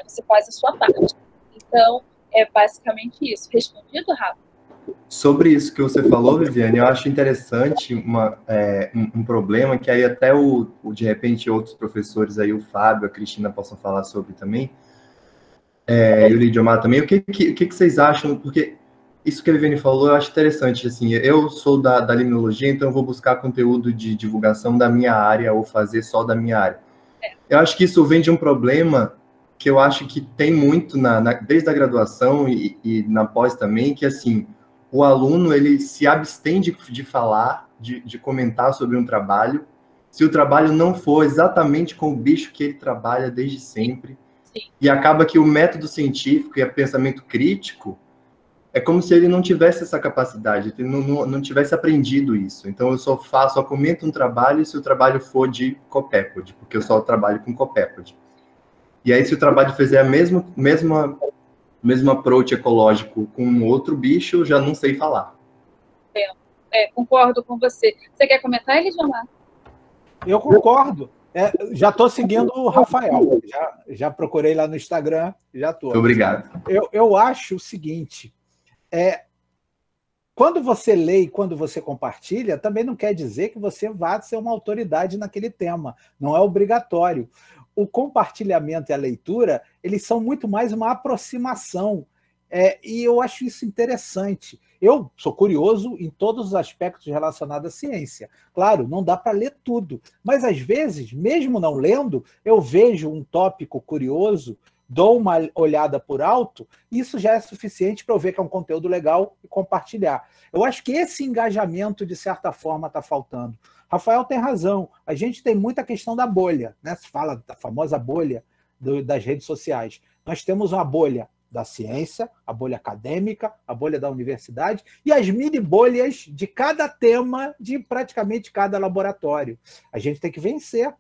você faz a sua parte. Então, é basicamente isso. Respondido, Rafa? Sobre isso que você falou, Viviane, eu acho interessante um problema que aí até de repente outros professores aí, o Fábio, a Cristina possam falar sobre também, e o Elidiomar também. O que vocês acham? Porque isso que a Viviane falou eu acho interessante. Assim, eu sou da limnologia, então eu vou buscar conteúdo de divulgação da minha área ou fazer só da minha área. Eu acho que isso vem de um problema que eu acho que tem muito desde a graduação e na pós também, que assim, o aluno ele se abstém de falar, de comentar sobre um trabalho, se o trabalho não for exatamente com o bicho que ele trabalha desde sempre. Sim. E acaba que o método científico e o pensamento crítico é como se ele não tivesse essa capacidade, ele não tivesse aprendido isso. Então eu só comento um trabalho se o trabalho for de copépode, porque eu só trabalho com copépode. E aí, se o trabalho fizer a mesmo approach ecológico com um outro bicho, eu já não sei falar. Concordo com você. Você quer comentar, Elidiomar? Eu concordo. Já estou seguindo o Rafael. Já procurei lá no Instagram, já estou. Obrigado. Eu acho o seguinte, quando você lê e quando você compartilha, também não quer dizer que você vá ser uma autoridade naquele tema. Não é obrigatório. O compartilhamento e a leitura, eles são muito mais uma aproximação. E eu acho isso interessante. Eu sou curioso em todos os aspectos relacionados à ciência. Claro, não dá para ler tudo, mas às vezes, mesmo não lendo, eu vejo um tópico curioso, dou uma olhada por alto, isso já é suficiente para eu ver que é um conteúdo legal e compartilhar. Eu acho que esse engajamento, de certa forma, está faltando. Rafael tem razão, a gente tem muita questão da bolha, né? Se fala da famosa bolha das redes sociais. Nós temos uma bolha da ciência, a bolha acadêmica, a bolha da universidade e as mini bolhas de cada tema de praticamente cada laboratório. A gente tem que vencer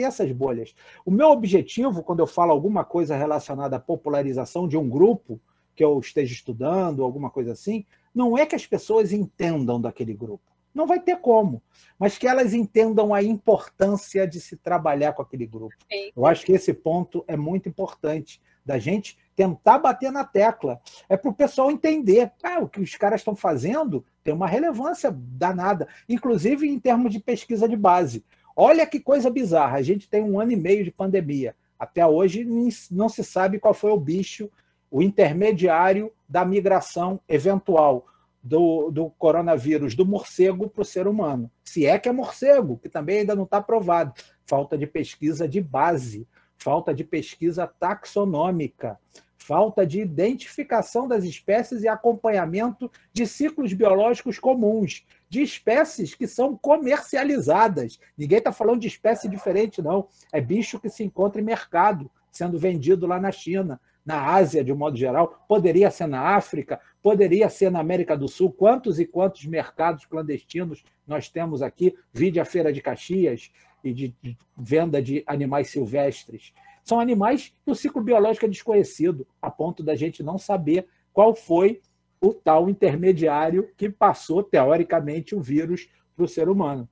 essas bolhas. O meu objetivo, quando eu falo alguma coisa relacionada à popularização de um grupo que eu esteja estudando, alguma coisa assim, não é que as pessoas entendam daquele grupo. Não vai ter como, mas que elas entendam a importância de se trabalhar com aquele grupo. Eu acho que esse ponto é muito importante, da gente tentar bater na tecla. É para o pessoal entender, o que os caras estão fazendo tem uma relevância danada, inclusive em termos de pesquisa de base. Olha que coisa bizarra, a gente tem 1 ano e meio de pandemia. Até hoje não se sabe qual foi o bicho, o intermediário da migração eventual do coronavírus do morcego para o ser humano. Se é que é morcego, que também ainda não está provado. Falta de pesquisa de base, falta de pesquisa taxonômica, falta de identificação das espécies e acompanhamento de ciclos biológicos comuns, de espécies que são comercializadas. Ninguém está falando de espécie diferente, não. É bicho que se encontra em mercado, sendo vendido lá na China, na Ásia, de um modo geral. Poderia ser na África, poderia ser na América do Sul. Quantos e quantos mercados clandestinos nós temos aqui? Vide a Feira de Caxias e de venda de animais silvestres. São animais que o ciclo biológico é desconhecido, a ponto da gente não saber qual foi o tal intermediário que passou, teoricamente, o vírus para o ser humano.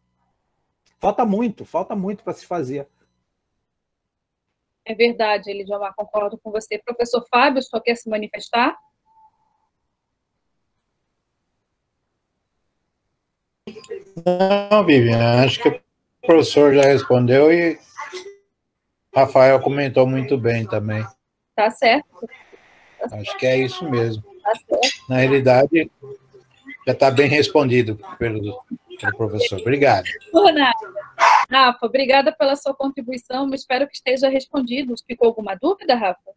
Falta muito para se fazer. É verdade, Elidiomar, concordo com você. Professor Fábio, só quer se manifestar? Não, Vivian, acho que o professor já respondeu e Rafael comentou muito bem também. Tá certo. Acho que é isso mesmo. Tá certo. Na realidade, já está bem respondido pelo professor. Obrigado. Por nada. Rafa, obrigada pela sua contribuição. Espero que esteja respondido. Ficou alguma dúvida, Rafa?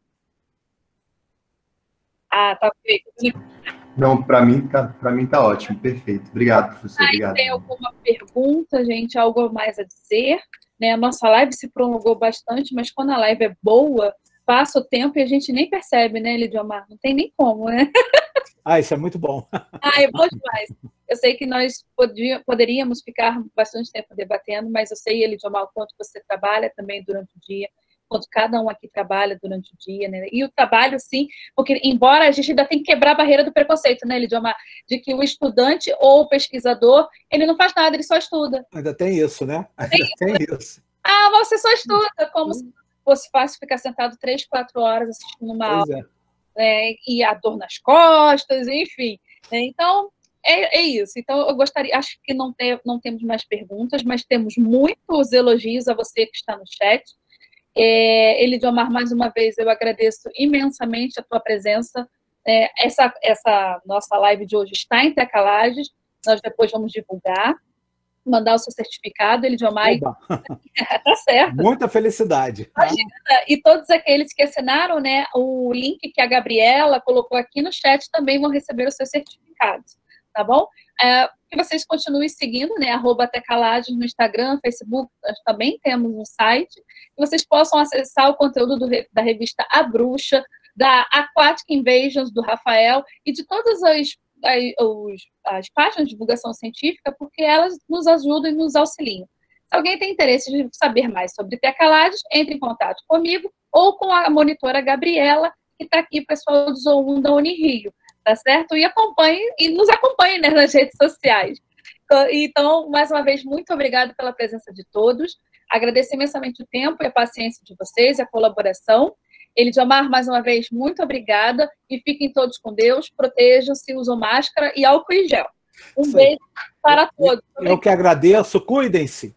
Tá feito. Não, para mim tá ótimo, perfeito. Obrigado, professor. Obrigado. Tem alguma pergunta, gente? Algo mais a dizer? Né? A nossa live se prolongou bastante, mas quando a live é boa, passa o tempo e a gente nem percebe, né, Elidiomar? Não tem nem como, né? Isso é muito bom. É bom demais. Eu sei que nós poderíamos ficar bastante tempo debatendo, mas eu sei, Elidiomar, o quanto você trabalha também durante o dia, quanto cada um aqui trabalha durante o dia, né? E o trabalho, sim, porque embora a gente ainda tem que quebrar a barreira do preconceito, né, Elidiomar? De que o estudante ou o pesquisador, ele não faz nada, ele só estuda. Ainda tem isso, né? Tem isso. Mas você só estuda, como se fosse fácil ficar sentado 3, 4 horas assistindo uma aula. E a dor nas costas, enfim. Então, é isso. Então, eu gostaria, acho que não temos mais perguntas, mas temos muitos elogios a você que está no chat. Elidiomar, mais uma vez, eu agradeço imensamente a tua presença. Essa nossa live de hoje está em Tecalages, nós depois vamos divulgar, mandar o seu certificado, Elidiomar. Tá certo. Muita felicidade. Imagina. E todos aqueles que assinaram, né, o link que a Gabriela colocou aqui no chat também vão receber os seus certificados, tá bom? Que vocês continuem seguindo, né, @Tecalages no Instagram, Facebook, nós também temos um site, que vocês possam acessar o conteúdo da revista A Bruxa, da Aquatic Invasions, do Rafael, e de todas as páginas de divulgação científica, porque elas nos ajudam e nos auxiliam. Se alguém tem interesse de saber mais sobre Tecalages, entre em contato comigo ou com a monitora Gabriela, que está aqui, pessoal do Zoom da Unirio, tá certo? E nos acompanhe, né, nas redes sociais. Então, mais uma vez, muito obrigada pela presença de todos. Agradeço imensamente o tempo e a paciência de vocês, a colaboração. Elidiomar, mais uma vez, muito obrigada e fiquem todos com Deus, protejam-se, usam máscara e álcool em gel. Um beijo para todos. Eu que agradeço, cuidem-se.